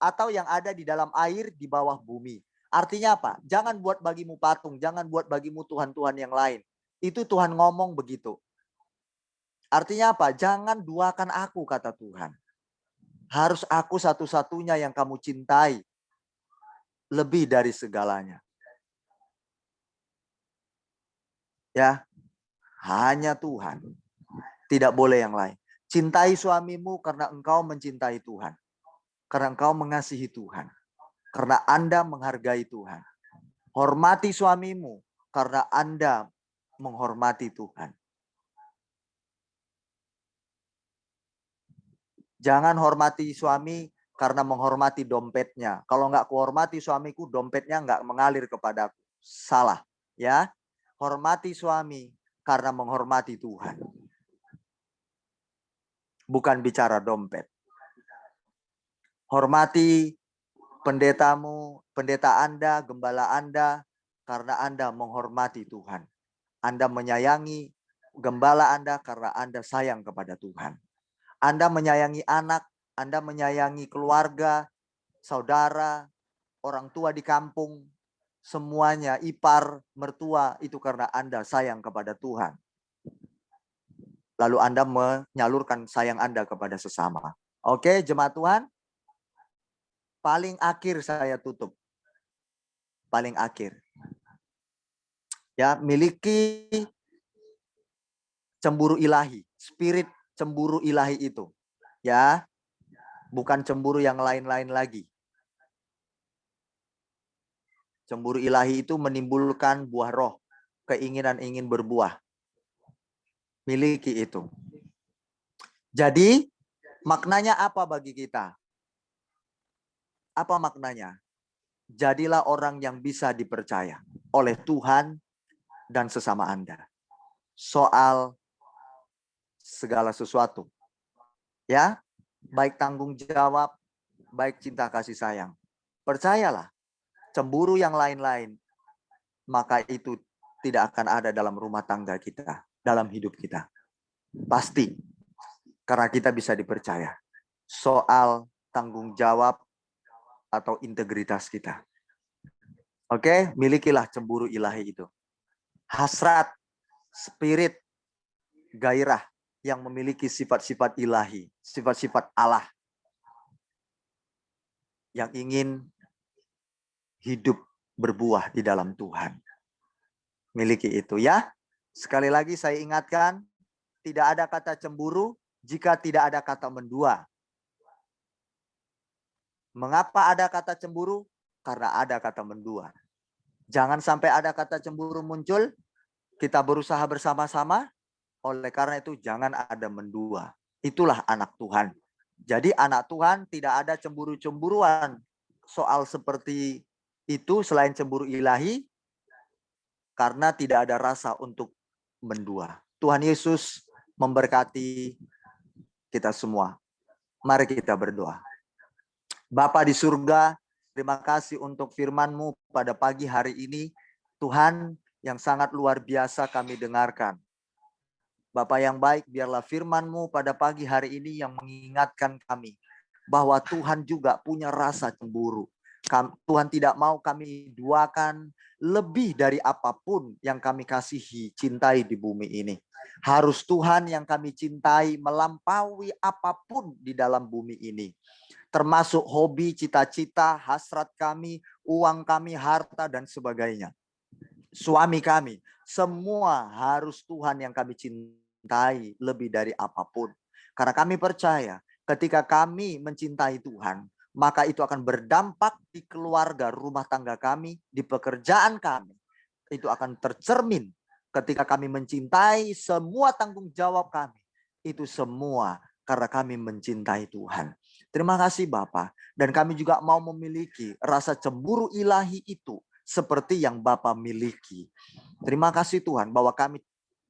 ada di dalam air di bawah bumi. Artinya apa? Jangan buat bagimu patung, jangan buat bagimu Tuhan-Tuhan yang lain. Itu Tuhan ngomong begitu. Artinya apa? Jangan duakan aku, kata Tuhan. Harus aku satu-satunya yang kamu cintai. Lebih dari segalanya. Ya, hanya Tuhan. Tidak boleh yang lain. Cintai suamimu karena engkau mencintai Tuhan. Karena engkau mengasihi Tuhan. Karena Anda menghargai Tuhan. Hormati suamimu karena Anda menghormati Tuhan. Jangan hormati suami karena menghormati dompetnya. Kalau nggak kuhormati suamiku, dompetnya nggak mengalir kepadaku. Salah, ya. Hormati suami karena menghormati Tuhan. Bukan bicara dompet. Hormati pendetamu, pendeta Anda, gembala Anda, karena Anda menghormati Tuhan. Anda menyayangi gembala Anda karena Anda sayang kepada Tuhan. Anda menyayangi anak, Anda menyayangi keluarga, saudara, orang tua di kampung, semuanya, ipar, mertua, itu karena Anda sayang kepada Tuhan. Lalu Anda menyalurkan sayang Anda kepada sesama. Oke, jemaat Tuhan. Paling akhir saya tutup. Paling akhir. Ya, miliki cemburu ilahi, spirit cemburu ilahi itu. Ya, bukan cemburu yang lain-lain lagi. Cemburu ilahi itu menimbulkan buah roh, keinginan ingin berbuah. Miliki itu. Jadi, maknanya apa bagi kita? Apa maknanya? Jadilah orang yang bisa dipercaya oleh Tuhan dan sesama Anda. Soal segala sesuatu. Ya, baik tanggung jawab, baik cinta kasih sayang. Percayalah, cemburu yang lain-lain, maka itu tidak akan ada dalam rumah tangga kita, dalam hidup kita. Pasti, karena kita bisa dipercaya. Soal tanggung jawab atau integritas kita. Oke, milikilah cemburu ilahi itu. Hasrat, spirit, gairah yang memiliki sifat-sifat ilahi, sifat-sifat Allah yang ingin hidup berbuah di dalam Tuhan. Miliki itu ya. Sekali lagi saya ingatkan, tidak ada kata cemburu jika tidak ada kata mendua. Mengapa ada kata cemburu? Karena ada kata mendua. Jangan sampai ada kata cemburu muncul, kita berusaha bersama-sama. Oleh karena itu jangan ada mendua. Itulah anak Tuhan. Jadi anak Tuhan tidak ada cemburu-cemburuan soal seperti itu selain cemburu ilahi, karena tidak ada rasa untuk mendua. Tuhan Yesus memberkati kita semua. Mari kita berdoa. Bapa di surga, terima kasih untuk firman-Mu pada pagi hari ini. Tuhan, yang sangat luar biasa kami dengarkan. Bapa yang baik, biarlah firman-Mu pada pagi hari ini yang mengingatkan kami bahwa Tuhan juga punya rasa cemburu. Tuhan tidak mau kami duakan lebih dari apapun yang kami kasihi, cintai di bumi ini. Harus Tuhan yang kami cintai melampaui apapun di dalam bumi ini. Termasuk hobi, cita-cita, hasrat kami, uang kami, harta, dan sebagainya. Suami kami, semua harus Tuhan yang kami cintai lebih dari apapun. Karena kami percaya ketika kami mencintai Tuhan, maka itu akan berdampak di keluarga, rumah tangga kami, di pekerjaan kami. Itu akan tercermin ketika kami mencintai semua tanggung jawab kami. Itu semua karena kami mencintai Tuhan. Terima kasih Bapa. Dan kami juga mau memiliki rasa cemburu ilahi itu seperti yang Bapa miliki. Terima kasih Tuhan bahwa kami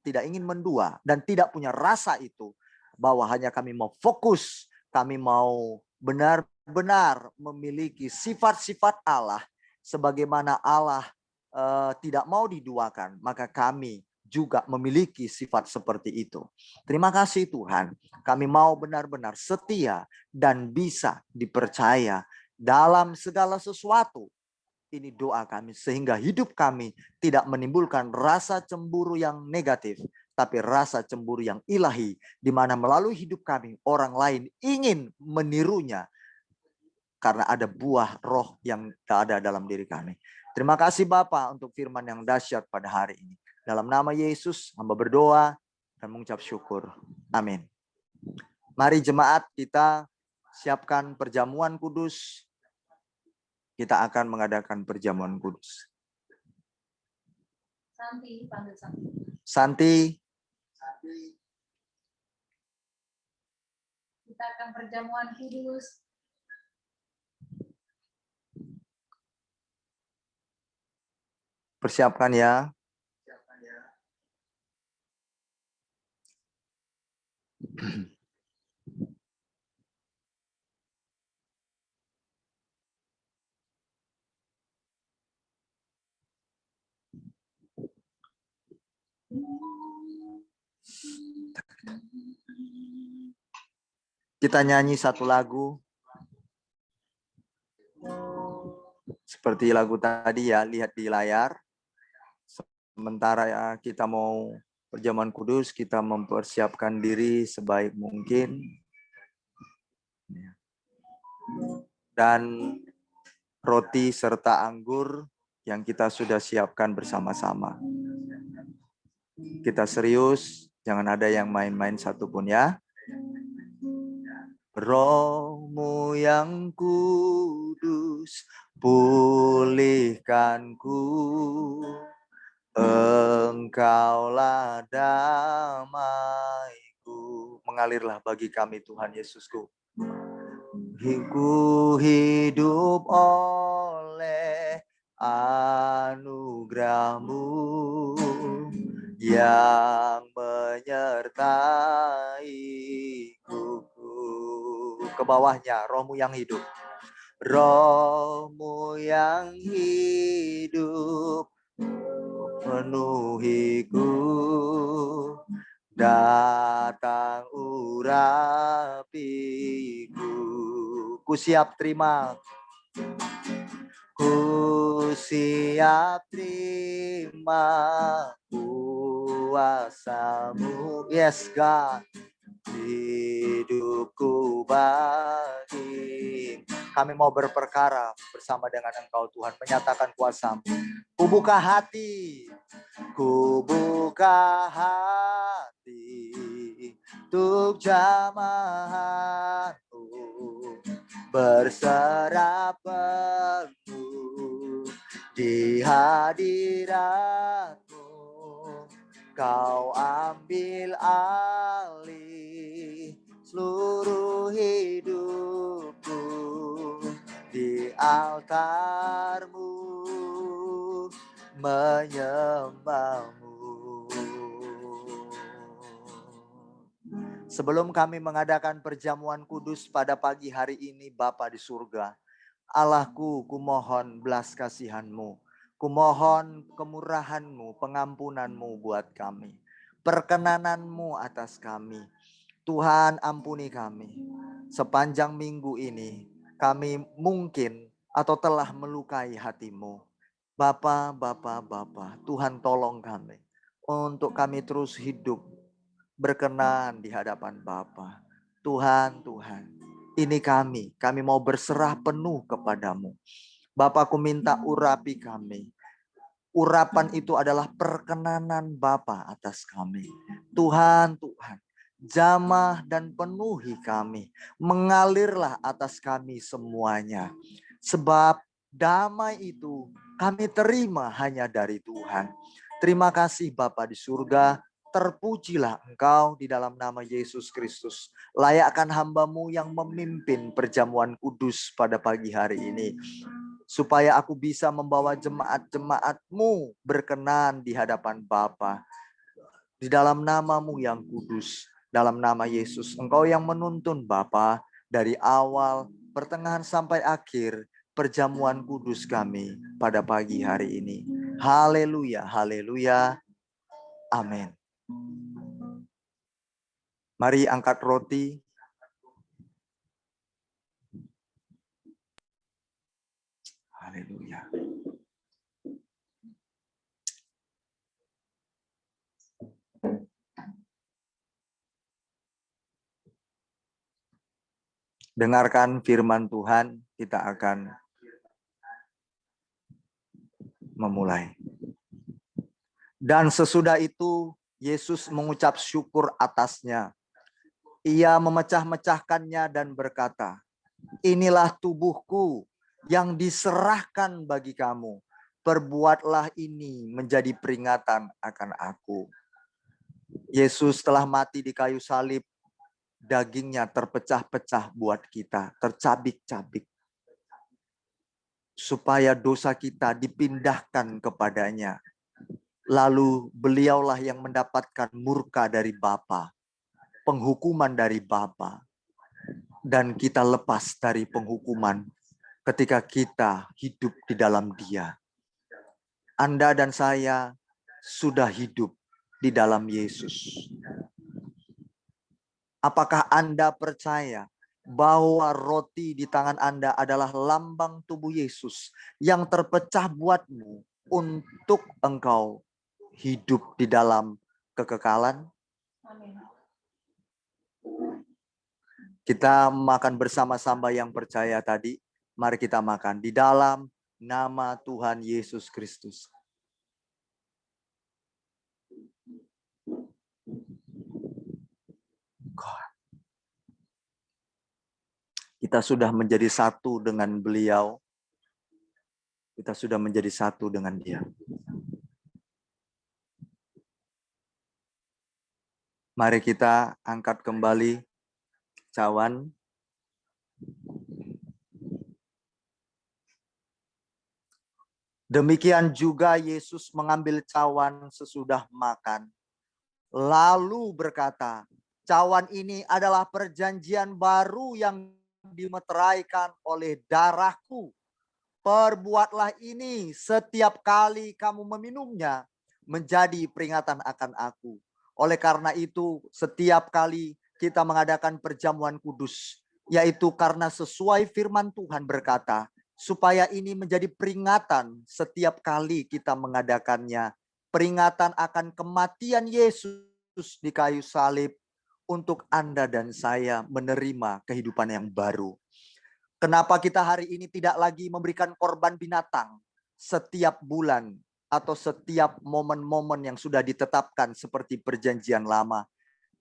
tidak ingin mendua dan tidak punya rasa itu. Bahwa hanya kami mau fokus, kami mau benar-benar memiliki sifat-sifat Allah. Sebagaimana Allah tidak mau diduakan, maka kami juga memiliki sifat seperti itu. Terima kasih Tuhan, kami mau benar-benar setia dan bisa dipercaya dalam segala sesuatu. Ini doa kami sehingga hidup kami tidak menimbulkan rasa cemburu yang negatif, tapi rasa cemburu yang ilahi, di mana melalui hidup kami orang lain ingin menirunya karena ada buah roh yang tak ada dalam diri kami. Terima kasih Bapa untuk firman yang dahsyat pada hari ini. Dalam nama Yesus hamba berdoa dan mengucap syukur. Amin. Mari jemaat kita siapkan perjamuan kudus. Kita akan mengadakan perjamuan kudus. Santi, panggil Santi. Santi. Kita akan perjamuan kudus. Persiapkan ya. Kita nyanyi satu lagu. Seperti lagu tadi ya, lihat di layar. Sementara ya kita mau perjamuan kudus, kita mempersiapkan diri sebaik mungkin. Dan roti serta anggur yang kita sudah siapkan bersama-sama. Kita serius, jangan ada yang main-main satupun ya. Roh-Mu yang kudus, pulihkanku. Engkaulah damaiku. Mengalirlah bagi kami Tuhan Yesusku. Ku hidup oleh anugerah-Mu yang menyertaiku. Ke bawahnya, Roh-Mu yang hidup. Roh-Mu yang hidup penuhiku, datang urapiku. Ku siap terima. Ku siap terima kuasa-Mu. Yes God. Hidupku bagi. Kami mau berperkara bersama dengan Engkau Tuhan, menyatakan kuasa-Mu. Ku buka hati, untuk jamaah-Mu, berserah penuh di hadirat-Mu. Kau ambil alih seluruh hidupku di altar-Mu menyembah-Mu. Sebelum kami mengadakan perjamuan kudus pada pagi hari ini, Bapa di surga, Allahku, kumohon belas kasihan-Mu, kumohon kemurahan-Mu, pengampunan-Mu buat kami, perkenanan-Mu atas kami. Tuhan, ampuni kami. Sepanjang minggu ini kami mungkin atau telah melukai hati-Mu. Bapa, Tuhan tolong kami untuk kami terus hidup berkenan di hadapan Bapa. Tuhan, ini kami mau berserah penuh kepadamu. Bapa, ku minta urapi kami. Urapan itu adalah perkenanan Bapa atas kami. Tuhan, jamah dan penuhi kami. Mengalirlah atas kami semuanya. Sebab damai itu kami terima hanya dari Tuhan. Terima kasih Bapa di surga. Terpujilah Engkau di dalam nama Yesus Kristus. Layakkan hamba-Mu yang memimpin perjamuan kudus pada pagi hari ini. Supaya aku bisa membawa jemaat-jemaat-Mu berkenan di hadapan Bapa. Di dalam nama-Mu yang kudus. Dalam nama Yesus. Engkau yang menuntun Bapa dari awal, pertengahan sampai akhir perjamuan kudus kami pada pagi hari ini. Haleluya, haleluya. Amin. Mari angkat roti. Haleluya. Dengarkan firman Tuhan, kita akan memulai. Dan sesudah itu Yesus mengucap syukur atasnya. Ia memecah-mecahkannya dan berkata, inilah tubuhku yang diserahkan bagi kamu. Perbuatlah ini menjadi peringatan akan aku. Yesus telah mati di kayu salib. Dagingnya terpecah-pecah buat kita, tercabik-cabik. Supaya dosa kita dipindahkan kepadanya. Lalu beliaulah yang mendapatkan murka dari Bapa, penghukuman dari Bapa, dan kita lepas dari penghukuman ketika kita hidup di dalam Dia. Anda dan saya sudah hidup di dalam Yesus. Apakah Anda percaya bahwa roti di tangan Anda adalah lambang tubuh Yesus yang terpecah buatmu untuk engkau hidup di dalam kekekalan? Amin. Kita makan bersama-sama yang percaya tadi. Mari kita makan di dalam nama Tuhan Yesus Kristus. Kita sudah menjadi satu dengan beliau. Kita sudah menjadi satu dengan Dia. Mari kita angkat kembali cawan. Demikian juga Yesus mengambil cawan sesudah makan. Lalu berkata, cawan ini adalah perjanjian baru yang dimeteraikan oleh darahku. Perbuatlah ini setiap kali kamu meminumnya menjadi peringatan akan aku. Oleh karena itu, setiap kali kita mengadakan perjamuan kudus, yaitu karena sesuai firman Tuhan berkata, supaya ini menjadi peringatan setiap kali kita mengadakannya. Peringatan akan kematian Yesus di kayu salib untuk Anda dan saya menerima kehidupan yang baru. Kenapa kita hari ini tidak lagi memberikan korban binatang setiap bulan atau setiap momen-momen yang sudah ditetapkan seperti perjanjian lama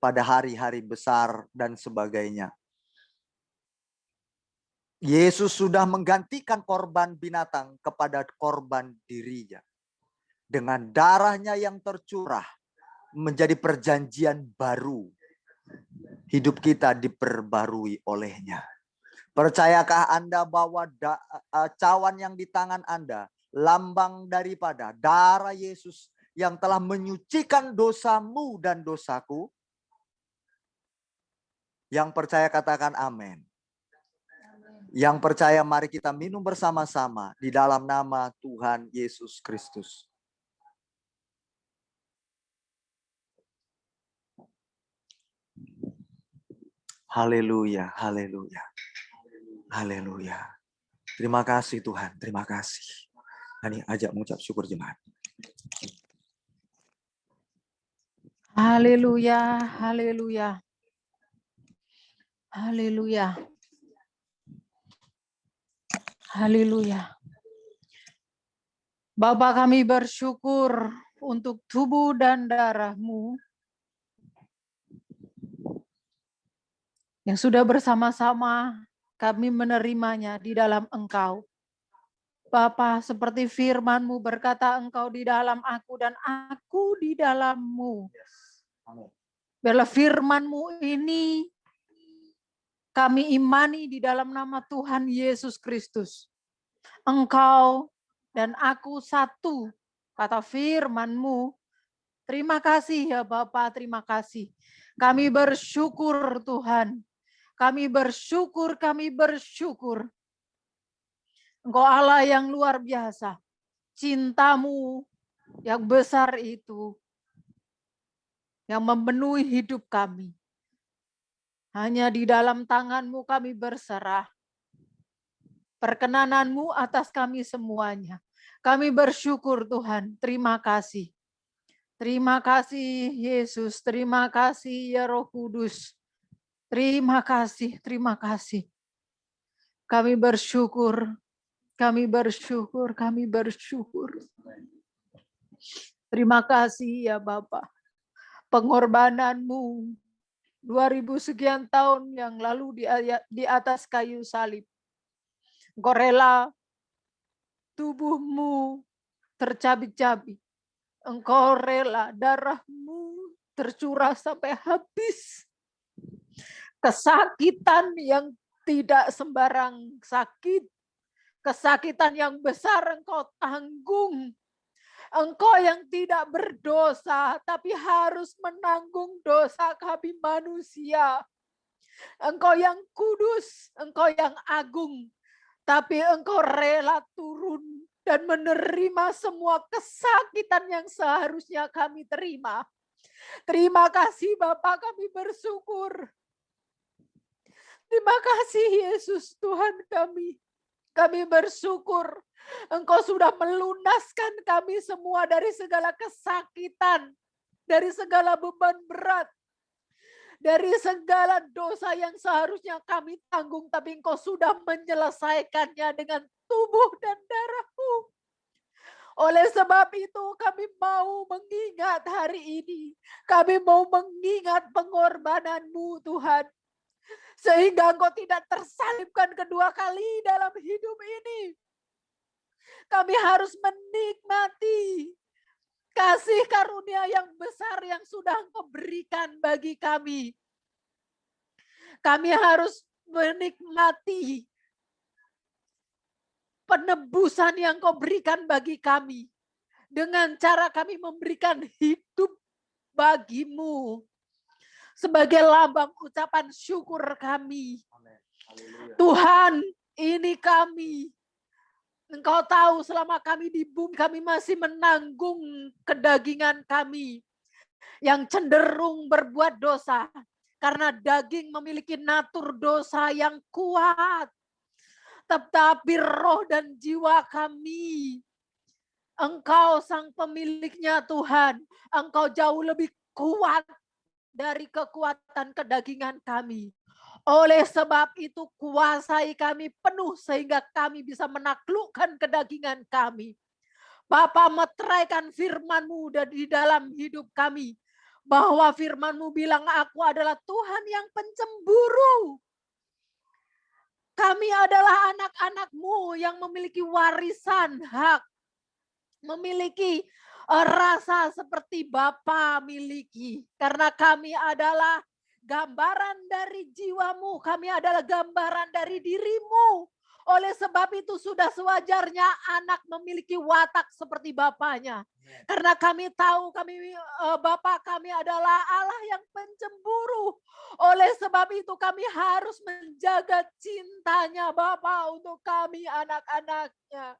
pada hari-hari besar dan sebagainya. Yesus sudah menggantikan korban binatang kepada korban dirinya. Dengan darahnya yang tercurah menjadi perjanjian baru. Hidup kita diperbarui olehnya. Percayakah Anda bahwa cawan yang di tangan Anda, lambang daripada darah Yesus yang telah menyucikan dosamu dan dosaku? Yang percaya katakan amin. Yang percaya mari kita minum bersama-sama di dalam nama Tuhan Yesus Kristus. Haleluya, haleluya, haleluya. Terima kasih Tuhan, terima kasih. Ini ajak mengucap syukur jemaat. Haleluya, haleluya. Haleluya. Haleluya. Bapa, kami bersyukur untuk tubuh dan darah-Mu yang sudah bersama-sama kami menerimanya di dalam Engkau. Bapa, seperti firman-Mu berkata, Engkau di dalam aku dan aku di dalam-Mu. Biarlah firman-Mu ini kami imani di dalam nama Tuhan Yesus Kristus. Engkau dan aku satu, kata firman-Mu. Terima kasih ya Bapak, terima kasih. Kami bersyukur Tuhan. Kami bersyukur, kami bersyukur. Engkau Allah yang luar biasa. Cinta-Mu yang besar itu yang memenuhi hidup kami. Hanya di dalam tangan-Mu kami berserah. Perkenanan-Mu atas kami semuanya. Kami bersyukur Tuhan, terima kasih. Terima kasih Yesus, terima kasih ya Roh Kudus. Terima kasih, terima kasih. Kami bersyukur, kami bersyukur, kami bersyukur. Terima kasih ya Bapa. Pengorbanan-Mu 2000 sekian tahun yang lalu di atas kayu salib. Engkau rela tubuh-Mu tercabik-cabik. Engkau rela darah-Mu tercurah sampai habis. Kesakitan yang tidak sembarang sakit. Kesakitan yang besar Engkau tanggung. Engkau yang tidak berdosa, tapi harus menanggung dosa kami manusia. Engkau yang kudus, Engkau yang agung. Tapi Engkau rela turun dan menerima semua kesakitan yang seharusnya kami terima. Terima kasih Bapak, kami bersyukur. Terima kasih Yesus Tuhan kami. Kami bersyukur Engkau sudah melunaskan kami semua dari segala kesakitan, dari segala beban berat, dari segala dosa yang seharusnya kami tanggung, tapi Engkau sudah menyelesaikannya dengan tubuh dan darah-Mu. Oleh sebab itu kami mau mengingat hari ini. Kami mau mengingat pengorbanan-Mu Tuhan. Sehingga Engkau tidak tersalibkan kedua kali dalam hidup ini. Kami harus menikmati kasih karunia yang besar yang sudah Engkau berikan bagi kami. Kami harus menikmati penebusan yang Kau berikan bagi kami. Dengan cara kami memberikan hidup bagi-Mu. Sebagai lambang ucapan syukur kami. Tuhan, ini kami. Engkau tahu selama kami di bumi, kami masih menanggung kedagingan kami. Yang cenderung berbuat dosa. Karena daging memiliki natur dosa yang kuat. Tetapi roh dan jiwa kami, Engkau sang pemiliknya Tuhan. Engkau jauh lebih kuat dari kekuatan kedagingan kami. Oleh sebab itu kuasai kami penuh sehingga kami bisa menaklukkan kedagingan kami. Bapa, meteraikan firman-Mu di dalam hidup kami. Bahwa firman-Mu bilang aku adalah Tuhan yang pencemburu. Kami adalah anak-anak-Mu yang memiliki warisan hak. Memiliki rasa seperti Bapa miliki. Karena kami adalah gambaran dari jiwamu, kami adalah gambaran dari dirimu. Oleh sebab itu sudah sewajarnya anak memiliki watak seperti bapaknya. Karena kami tahu Bapa kami adalah Allah yang pencemburu. Oleh sebab itu kami harus menjaga cintanya Bapa untuk kami anak-anaknya.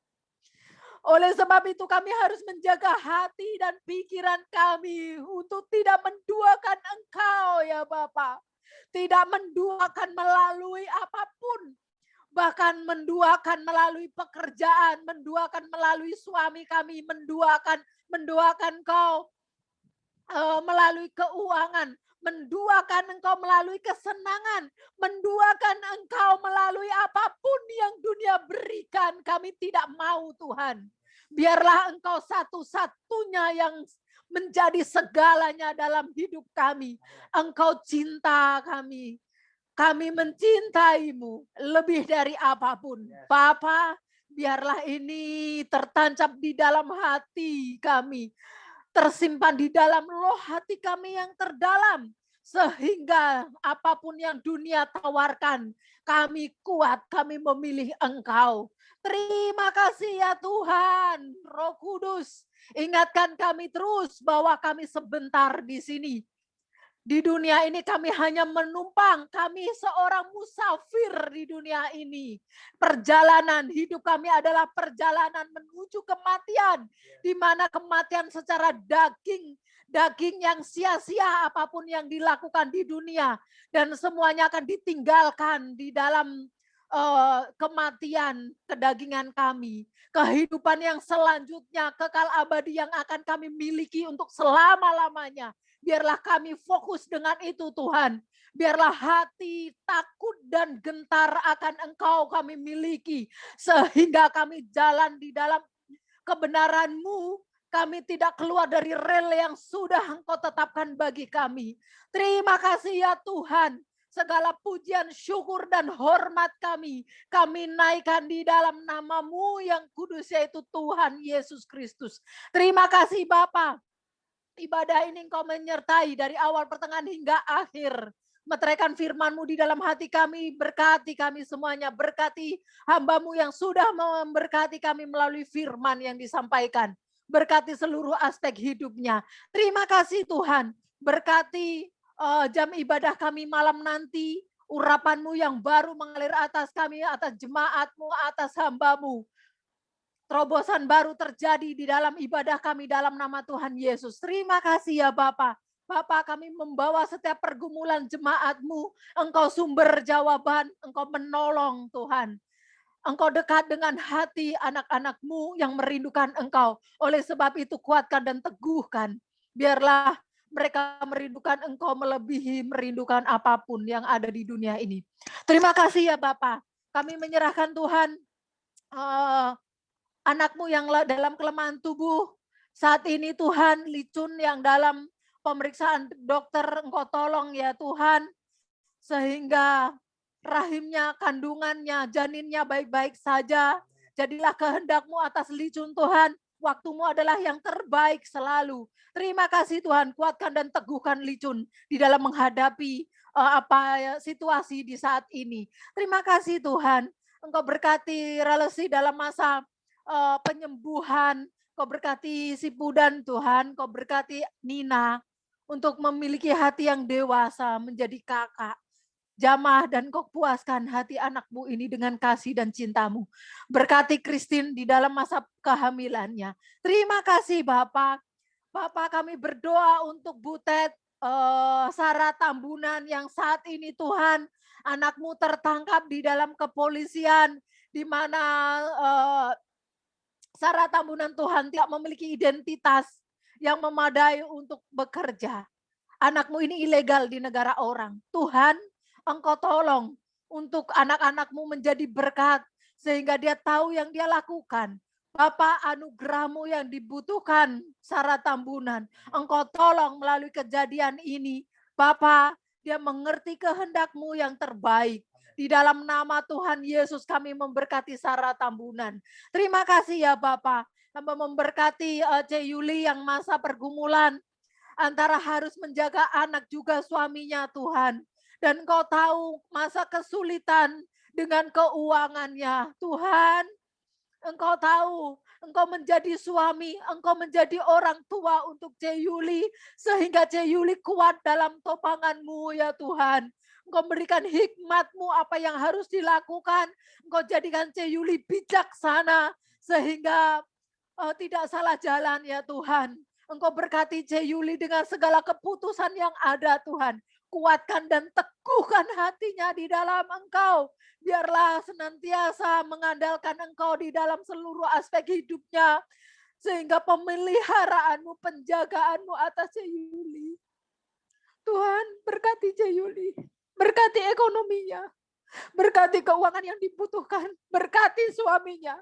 Oleh sebab itu kami harus menjaga hati dan pikiran kami untuk tidak menduakan Engkau ya Bapa. Tidak menduakan melalui apapun. Bahkan menduakan melalui pekerjaan, menduakan melalui suami kami, menduakan Engkau melalui keuangan, menduakan Engkau melalui kesenangan, menduakan Engkau melalui apapun yang dunia berikan. Kami tidak mau Tuhan. Biarlah Engkau satu-satunya yang menjadi segalanya dalam hidup kami. Engkau cinta kami. Kami mencintaimu lebih dari apapun. Bapa, biarlah ini tertancap di dalam hati kami. Tersimpan di dalam loh hati kami yang terdalam. Sehingga apapun yang dunia tawarkan, kami kuat, kami memilih Engkau. Terima kasih ya Tuhan, Roh Kudus. Ingatkan kami terus bahwa kami sebentar di sini. Di dunia ini kami hanya menumpang, kami seorang musafir di dunia ini. Perjalanan hidup kami adalah perjalanan menuju kematian, di mana kematian secara daging yang sia-sia apapun yang dilakukan di dunia, dan semuanya akan ditinggalkan di dalam kematian kedagingan kami. Kehidupan yang selanjutnya, kekal abadi yang akan kami miliki untuk selama-lamanya. Biarlah kami fokus dengan itu Tuhan. Biarlah hati takut dan gentar akan Engkau kami miliki. Sehingga kami jalan di dalam kebenaran-Mu. Kami tidak keluar dari rel yang sudah Engkau tetapkan bagi kami. Terima kasih ya Tuhan. Segala pujian, syukur, dan hormat kami naikkan di dalam nama-Mu yang kudus, yaitu Tuhan Yesus Kristus. Terima kasih Bapa. Ibadah ini Engkau menyertai dari awal, pertengahan, hingga akhir. Meteraikan firman-Mu di dalam hati kami, berkati kami semuanya, berkati hamba-Mu yang sudah memberkati kami melalui firman yang disampaikan. Berkati seluruh aspek hidupnya. Terima kasih Tuhan, berkati jam ibadah kami malam nanti, urapan-Mu yang baru mengalir atas kami, atas jemaat-Mu, atas hamba-Mu. Terobosan baru terjadi di dalam ibadah kami dalam nama Tuhan Yesus. Terima kasih ya Bapa. Bapa, kami membawa setiap pergumulan jemaat-Mu. Engkau sumber jawaban, Engkau menolong Tuhan. Engkau dekat dengan hati anak-anak-Mu yang merindukan Engkau. Oleh sebab itu kuatkan dan teguhkan. Biarlah mereka merindukan Engkau melebihi merindukan apapun yang ada di dunia ini. Terima kasih ya Bapa. Kami menyerahkan Tuhan anak-Mu yang dalam kelemahan tubuh. Saat ini Tuhan, Licun yang dalam pemeriksaan dokter, Engkau tolong ya Tuhan. Sehingga rahimnya, kandungannya, janinnya baik-baik saja. Jadilah kehendak-Mu atas Licun Tuhan. Waktu-Mu adalah yang terbaik selalu. Terima kasih Tuhan, kuatkan dan teguhkan Licun di dalam menghadapi situasi di saat ini. Terima kasih Tuhan. Engkau berkati Relesi dalam masa penyembuhan. Kau berkati si Pudan Tuhan, Kau berkati Nina untuk memiliki hati yang dewasa, menjadi kakak. Jamah dan Kau puaskan hati anak-Mu ini dengan kasih dan cinta-Mu. Berkati Christine di dalam masa kehamilannya. Terima kasih Bapak. Bapak, kami berdoa untuk Butet Sarah Tambunan yang saat ini Tuhan, anak-Mu tertangkap di dalam kepolisian, di mana Sarah Tambunan Tuhan tidak memiliki identitas yang memadai untuk bekerja. Anak-Mu ini ilegal di negara orang. Tuhan, Engkau tolong untuk anak-anak-Mu menjadi berkat sehingga dia tahu yang dia lakukan. Bapa, anugerah-Mu yang dibutuhkan Sarah Tambunan. Engkau tolong melalui kejadian ini. Bapa, dia mengerti kehendak-Mu yang terbaik. Di dalam nama Tuhan Yesus kami memberkati Sarah Tambunan. Terima kasih ya Bapak. Hamba memberkati C. Yuli yang masa pergumulan. antara harus menjaga anak juga suaminya Tuhan. Dan Engkau tahu masa kesulitan dengan keuangannya Tuhan. Engkau tahu, Engkau menjadi suami, Engkau menjadi orang tua untuk Ceyuli, sehingga Ceyuli kuat dalam topangan-Mu ya Tuhan. Engkau berikan hikmat-Mu apa yang harus dilakukan. Engkau jadikan Ceyuli bijaksana, sehingga tidak salah jalan ya Tuhan. Engkau berkati Ceyuli dengan segala keputusan yang ada Tuhan. Kuatkan dan teguhkan hatinya di dalam Engkau. Biarlah senantiasa mengandalkan Engkau di dalam seluruh aspek hidupnya. Sehingga pemeliharaanmu, penjagaanmu atas Ceyuli. Tuhan berkati Ceyuli. Berkati ekonominya. Berkati keuangan yang dibutuhkan. Berkati suaminya.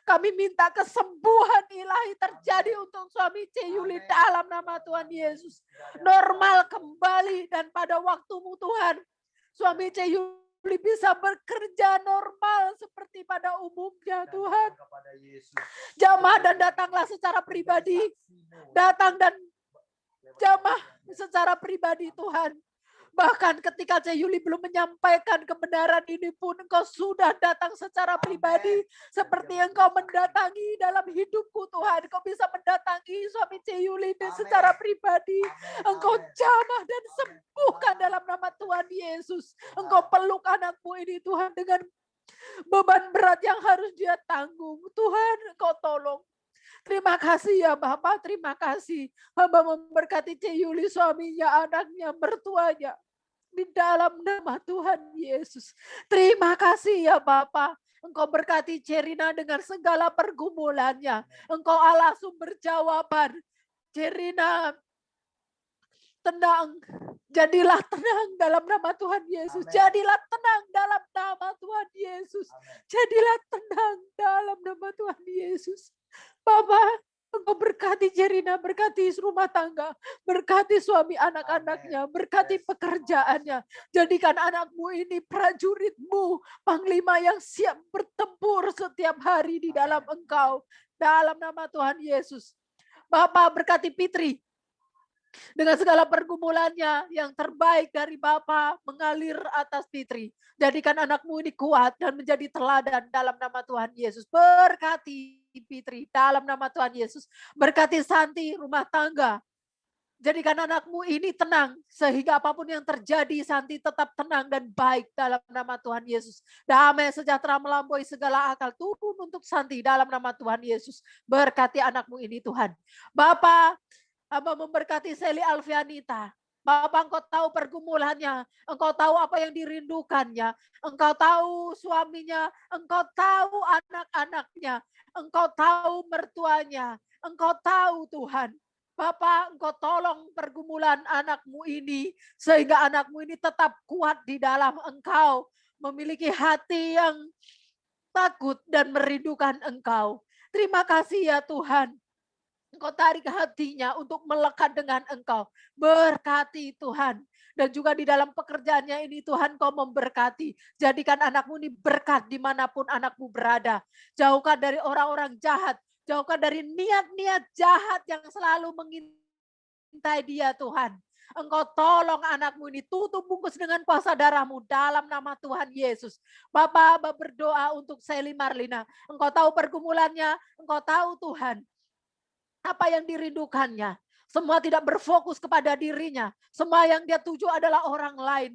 Kami minta kesembuhan ilahi terjadi untuk suami Ceyuli dalam nama Tuhan Yesus. Normal kembali dan pada waktumu Tuhan. Suami Ceyuli bisa bekerja normal seperti pada umumnya Tuhan. Jamaah dan datanglah secara pribadi. Datang dan jamaah secara pribadi Tuhan. Bahkan ketika Ceyuli belum menyampaikan kebenaran ini pun Engkau sudah datang secara pribadi. Seperti Engkau mendatangi dalam hidupku Tuhan. Engkau bisa mendatangi suami Ceyuli secara pribadi. Engkau jamah dan sembuhkan dalam nama Tuhan Yesus. Engkau peluk anakmu ini Tuhan dengan beban berat yang harus dia tanggung. Tuhan Engkau tolong. Terima kasih ya Bapak, terima kasih. Hamba memberkati Ceyuli, suaminya, anaknya, mertuanya. Di dalam nama Tuhan Yesus. Terima kasih ya Bapak. Engkau berkati Cerina dengan segala pergumulannya. Engkau Allah sumber jawaban. Cerina, tenang. Jadilah tenang dalam nama Tuhan Yesus. Jadilah tenang dalam nama Tuhan Yesus. Jadilah tenang dalam nama Tuhan Yesus. Bapak, Engkau berkati Cerina, berkati rumah tangga, berkati suami anak-anaknya, berkati pekerjaannya. Jadikan anakmu ini prajuritmu, panglima yang siap bertempur setiap hari di dalam Engkau. Dalam nama Tuhan Yesus. Bapak berkati Fitri. Dengan segala pergumulannya, yang terbaik dari Bapa mengalir atas Fitri. Jadikan anakmu ini kuat dan menjadi teladan dalam nama Tuhan Yesus. Berkati Fitri dalam nama Tuhan Yesus. Berkati Santi rumah tangga. Jadikan anakmu ini tenang, sehingga apapun yang terjadi, Santi tetap tenang dan baik dalam nama Tuhan Yesus. Damai sejahtera melampaui segala akal turun untuk Santi dalam nama Tuhan Yesus. Berkati anakmu ini Tuhan. Bapa, Hamba memberkati Seli Alfianita. Bapak, Engkau tahu pergumulannya, Engkau tahu apa yang dirindukannya, Engkau tahu suaminya, Engkau tahu anak-anaknya, Engkau tahu mertuanya, Engkau tahu Tuhan. Bapak, Engkau tolong pergumulan anakmu ini, sehingga anakmu ini tetap kuat di dalam Engkau, memiliki hati yang takut dan merindukan Engkau. Terima kasih ya Tuhan. Engkau tarik hatinya untuk melekat dengan Engkau. Berkati Tuhan. Dan juga di dalam pekerjaannya ini Tuhan Kau memberkati. Jadikan anakmu ini berkat dimanapun anakmu berada. Jauhkan dari orang-orang jahat. Jauhkan dari niat-niat jahat yang selalu mengintai dia Tuhan. Engkau tolong anakmu ini, tutup bungkus dengan kuasa darah-Mu dalam nama Tuhan Yesus. Bapak berdoa untuk Seli Marlina. Engkau tahu pergumulannya, Engkau tahu Tuhan apa yang dirindukannya. Semua tidak berfokus kepada dirinya. Semua yang dia tuju adalah orang lain.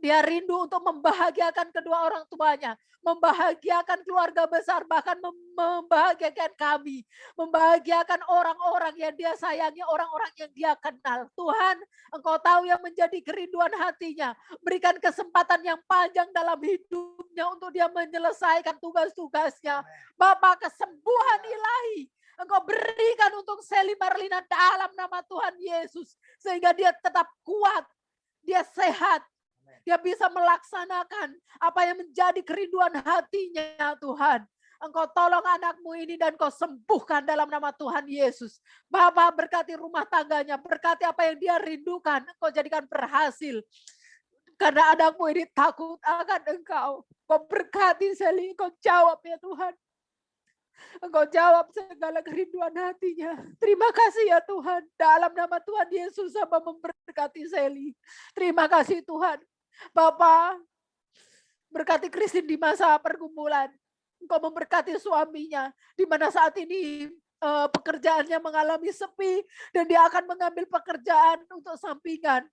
Dia rindu untuk membahagiakan kedua orang tuanya, membahagiakan keluarga besar, bahkan membahagiakan kami, membahagiakan orang-orang yang dia sayangi, orang-orang yang dia kenal. Tuhan, Engkau tahu yang menjadi kerinduan hatinya. Berikan kesempatan yang panjang dalam hidupnya untuk dia menyelesaikan tugas-tugasnya. Bapak, kesembuhan ilahi Engkau berikan untuk Seli Marlina dalam nama Tuhan Yesus. Sehingga dia tetap kuat, dia sehat, dia bisa melaksanakan apa yang menjadi kerinduan hatinya Tuhan. Engkau tolong anakmu ini dan Kau sembuhkan dalam nama Tuhan Yesus. Bapak berkati rumah tangganya, berkati apa yang dia rindukan. Engkau jadikan berhasil. Karena anakmu ini takut akan Engkau. Kau berkati Seli, Kau jawab ya Tuhan. Engkau jawab segala kerinduan hatinya. Terima kasih ya Tuhan. Dalam nama Tuhan Yesus, hamba memberkati Sally. Terima kasih Tuhan. Bapak, berkati Christine di masa pergumulan. Engkau memberkati suaminya, di mana saat ini pekerjaannya mengalami sepi, dan dia akan mengambil pekerjaan untuk sampingan.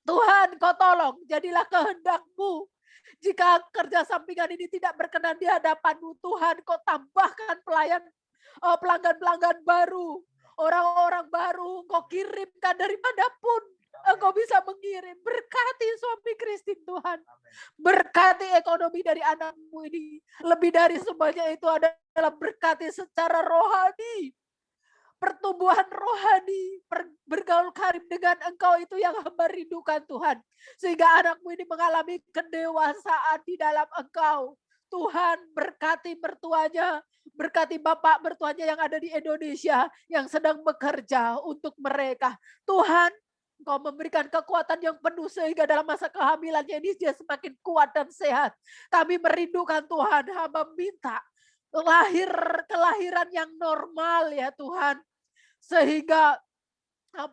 Tuhan, Kau tolong, jadilah kehendak-Mu. Jika kerja sampingan ini tidak berkenan di hadapan-Mu, Tuhan, Kau tambahkan pelanggan-pelanggan baru, orang-orang baru, Kau kirimkan dari manapun Engkau bisa mengirim. Berkati suami Christine Tuhan. Berkati ekonomi dari anak-Mu ini. Lebih dari semuanya itu adalah berkati secara rohani. Pertumbuhan rohani, bergaul karib dengan Engkau itu yang hamba rindukan Tuhan. Sehingga anak-Mu ini mengalami kedewasaan di dalam Engkau. Tuhan, berkati mertuanya, berkati bapak mertuanya yang ada di Indonesia, yang sedang bekerja untuk mereka. Tuhan, Engkau memberikan kekuatan yang penuh sehingga dalam masa kehamilannya ini dia semakin kuat dan sehat. Kami merindukan Tuhan, hamba minta kelahiran yang normal ya Tuhan. Sehingga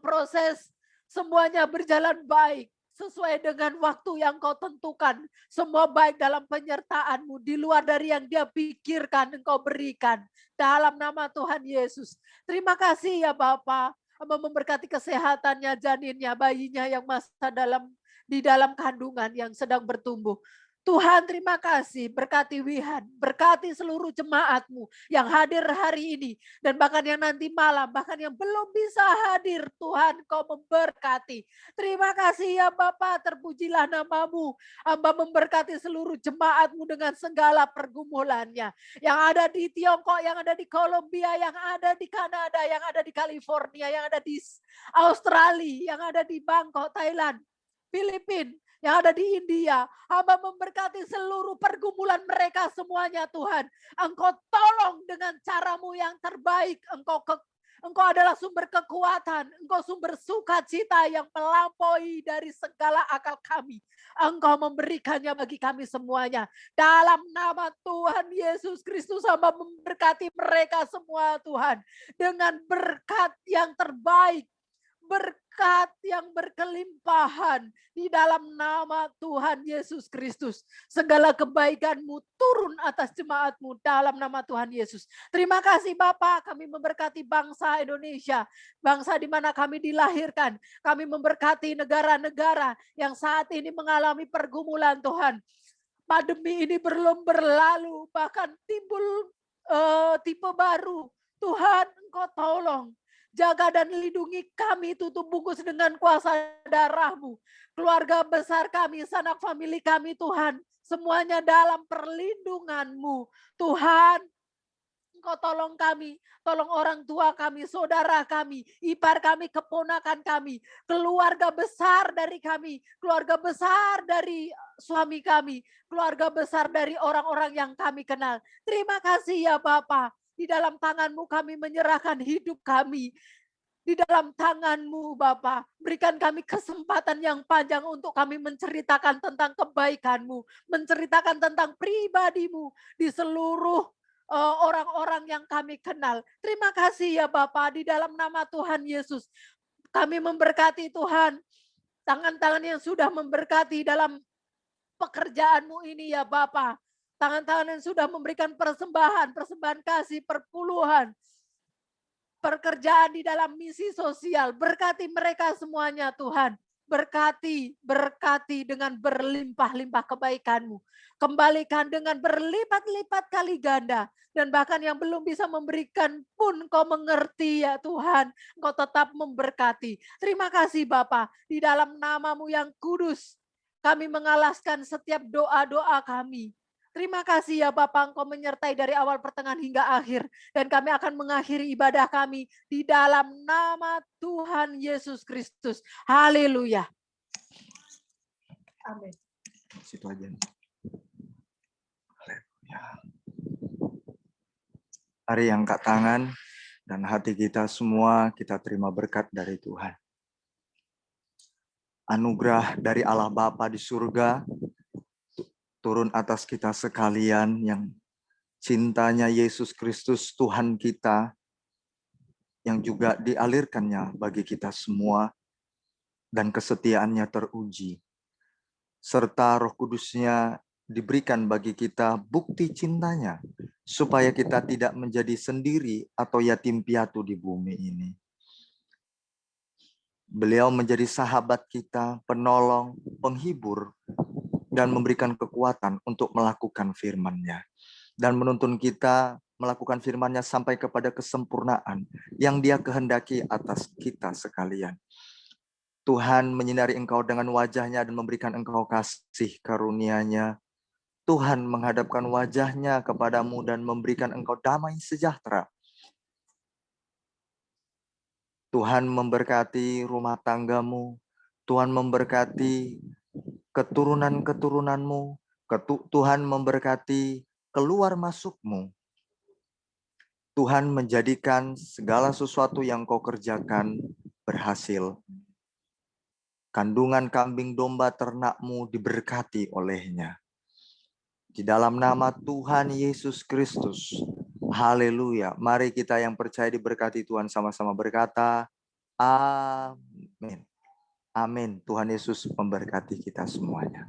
proses semuanya berjalan baik sesuai dengan waktu yang Kau tentukan. Semua baik dalam penyertaan-Mu, di luar dari yang dia pikirkan Engkau berikan. Dalam nama Tuhan Yesus. Terima kasih ya Bapa. Hamba memberkati kesehatannya, janinnya, bayinya yang di dalam kandungan yang sedang bertumbuh. Tuhan, terima kasih, berkati Wihan, berkati seluruh jemaat-Mu yang hadir hari ini, dan bahkan yang nanti malam, bahkan yang belum bisa hadir, Tuhan, Kau memberkati. Terima kasih ya Bapa, terpujilah nama-Mu. Hamba memberkati seluruh jemaat-Mu dengan segala pergumulannya, yang ada di Tiongkok, yang ada di Kolombia, yang ada di Kanada, yang ada di California, yang ada di Australia, yang ada di Bangkok, Thailand, Filipina, yang ada di India. Hamba memberkati seluruh pergumulan mereka semuanya Tuhan. Engkau tolong dengan cara-Mu yang terbaik. Engkau adalah sumber kekuatan. Engkau sumber sukacita yang melampaui dari segala akal kami. Engkau memberikannya bagi kami semuanya. Dalam nama Tuhan Yesus Kristus, hamba memberkati mereka semua Tuhan. Dengan berkat yang terbaik. Berkat yang berkelimpahan di dalam nama Tuhan Yesus Kristus. Segala kebaikan-Mu turun atas jemaat-Mu dalam nama Tuhan Yesus. Terima kasih Bapak, kami memberkati bangsa Indonesia, bangsa di mana kami dilahirkan. Kami memberkati negara-negara yang saat ini mengalami pergumulan Tuhan. Pandemi ini belum berlalu, bahkan timbul tipe baru. Tuhan, Engkau tolong. Jaga dan lindungi kami, tutup bungkus dengan kuasa darah-Mu. Keluarga besar kami, sanak famili kami Tuhan. Semuanya dalam perlindungan-Mu. Tuhan, Engkau tolong kami, tolong orang tua kami, saudara kami, ipar kami, keponakan kami, keluarga besar dari kami, keluarga besar dari suami kami, keluarga besar dari orang-orang yang kami kenal. Terima kasih ya Bapa. Di dalam tangan-Mu kami menyerahkan hidup kami. Di dalam tangan-Mu Bapa, berikan kami kesempatan yang panjang untuk kami menceritakan tentang kebaikan-Mu, menceritakan tentang pribadi-Mu di seluruh orang-orang yang kami kenal. Terima kasih ya Bapa, di dalam nama Tuhan Yesus. Kami memberkati Tuhan, tangan-tangan yang sudah memberkati dalam pekerjaan-Mu ini ya Bapa. Tangan-tangan yang sudah memberikan persembahan kasih, perpuluhan, pekerjaan di dalam misi sosial. Berkati mereka semuanya Tuhan. Berkati dengan berlimpah-limpah kebaikan-Mu. Kembalikan dengan berlipat-lipat kali ganda. Dan bahkan yang belum bisa memberikan pun Kau mengerti ya Tuhan. Kau tetap memberkati. Terima kasih Bapa. Di dalam nama-Mu yang kudus, kami mengalaskan setiap doa-doa kami. Terima kasih ya Bapak, Engkau menyertai dari awal, pertengahan hingga akhir. Dan kami akan mengakhiri ibadah kami di dalam nama Tuhan Yesus Kristus. Haleluya. Amin. Situ aja. Haleluya. Mari angkat tangan dan hati kita semua kita terima berkat dari Tuhan. Anugerah dari Allah Bapa di surga turun atas kita sekalian yang cintanya Yesus Kristus Tuhan kita yang juga dialirkannya bagi kita semua dan kesetiaannya teruji. Serta Roh Kudusnya diberikan bagi kita bukti cintanya supaya kita tidak menjadi sendiri atau yatim piatu di bumi ini. Beliau menjadi sahabat kita, penolong, penghibur, dan memberikan kekuatan untuk melakukan firman-Nya. Dan menuntun kita melakukan firman-Nya sampai kepada kesempurnaan yang Dia kehendaki atas kita sekalian. Tuhan menyinari engkau dengan wajah-Nya dan memberikan engkau kasih karunia-Nya. Tuhan menghadapkan wajah-Nya kepadamu dan memberikan engkau damai sejahtera. Tuhan memberkati rumah tanggamu. Tuhan memberkati keturunan-keturunanmu. Tuhan memberkati keluar masukmu. Tuhan menjadikan segala sesuatu yang kau kerjakan berhasil. Kandungan kambing domba ternakmu diberkati olehnya. Di dalam nama Tuhan Yesus Kristus. Haleluya. Mari kita yang percaya diberkati Tuhan sama-sama berkata, amin. Amin. Tuhan Yesus memberkati kita semuanya.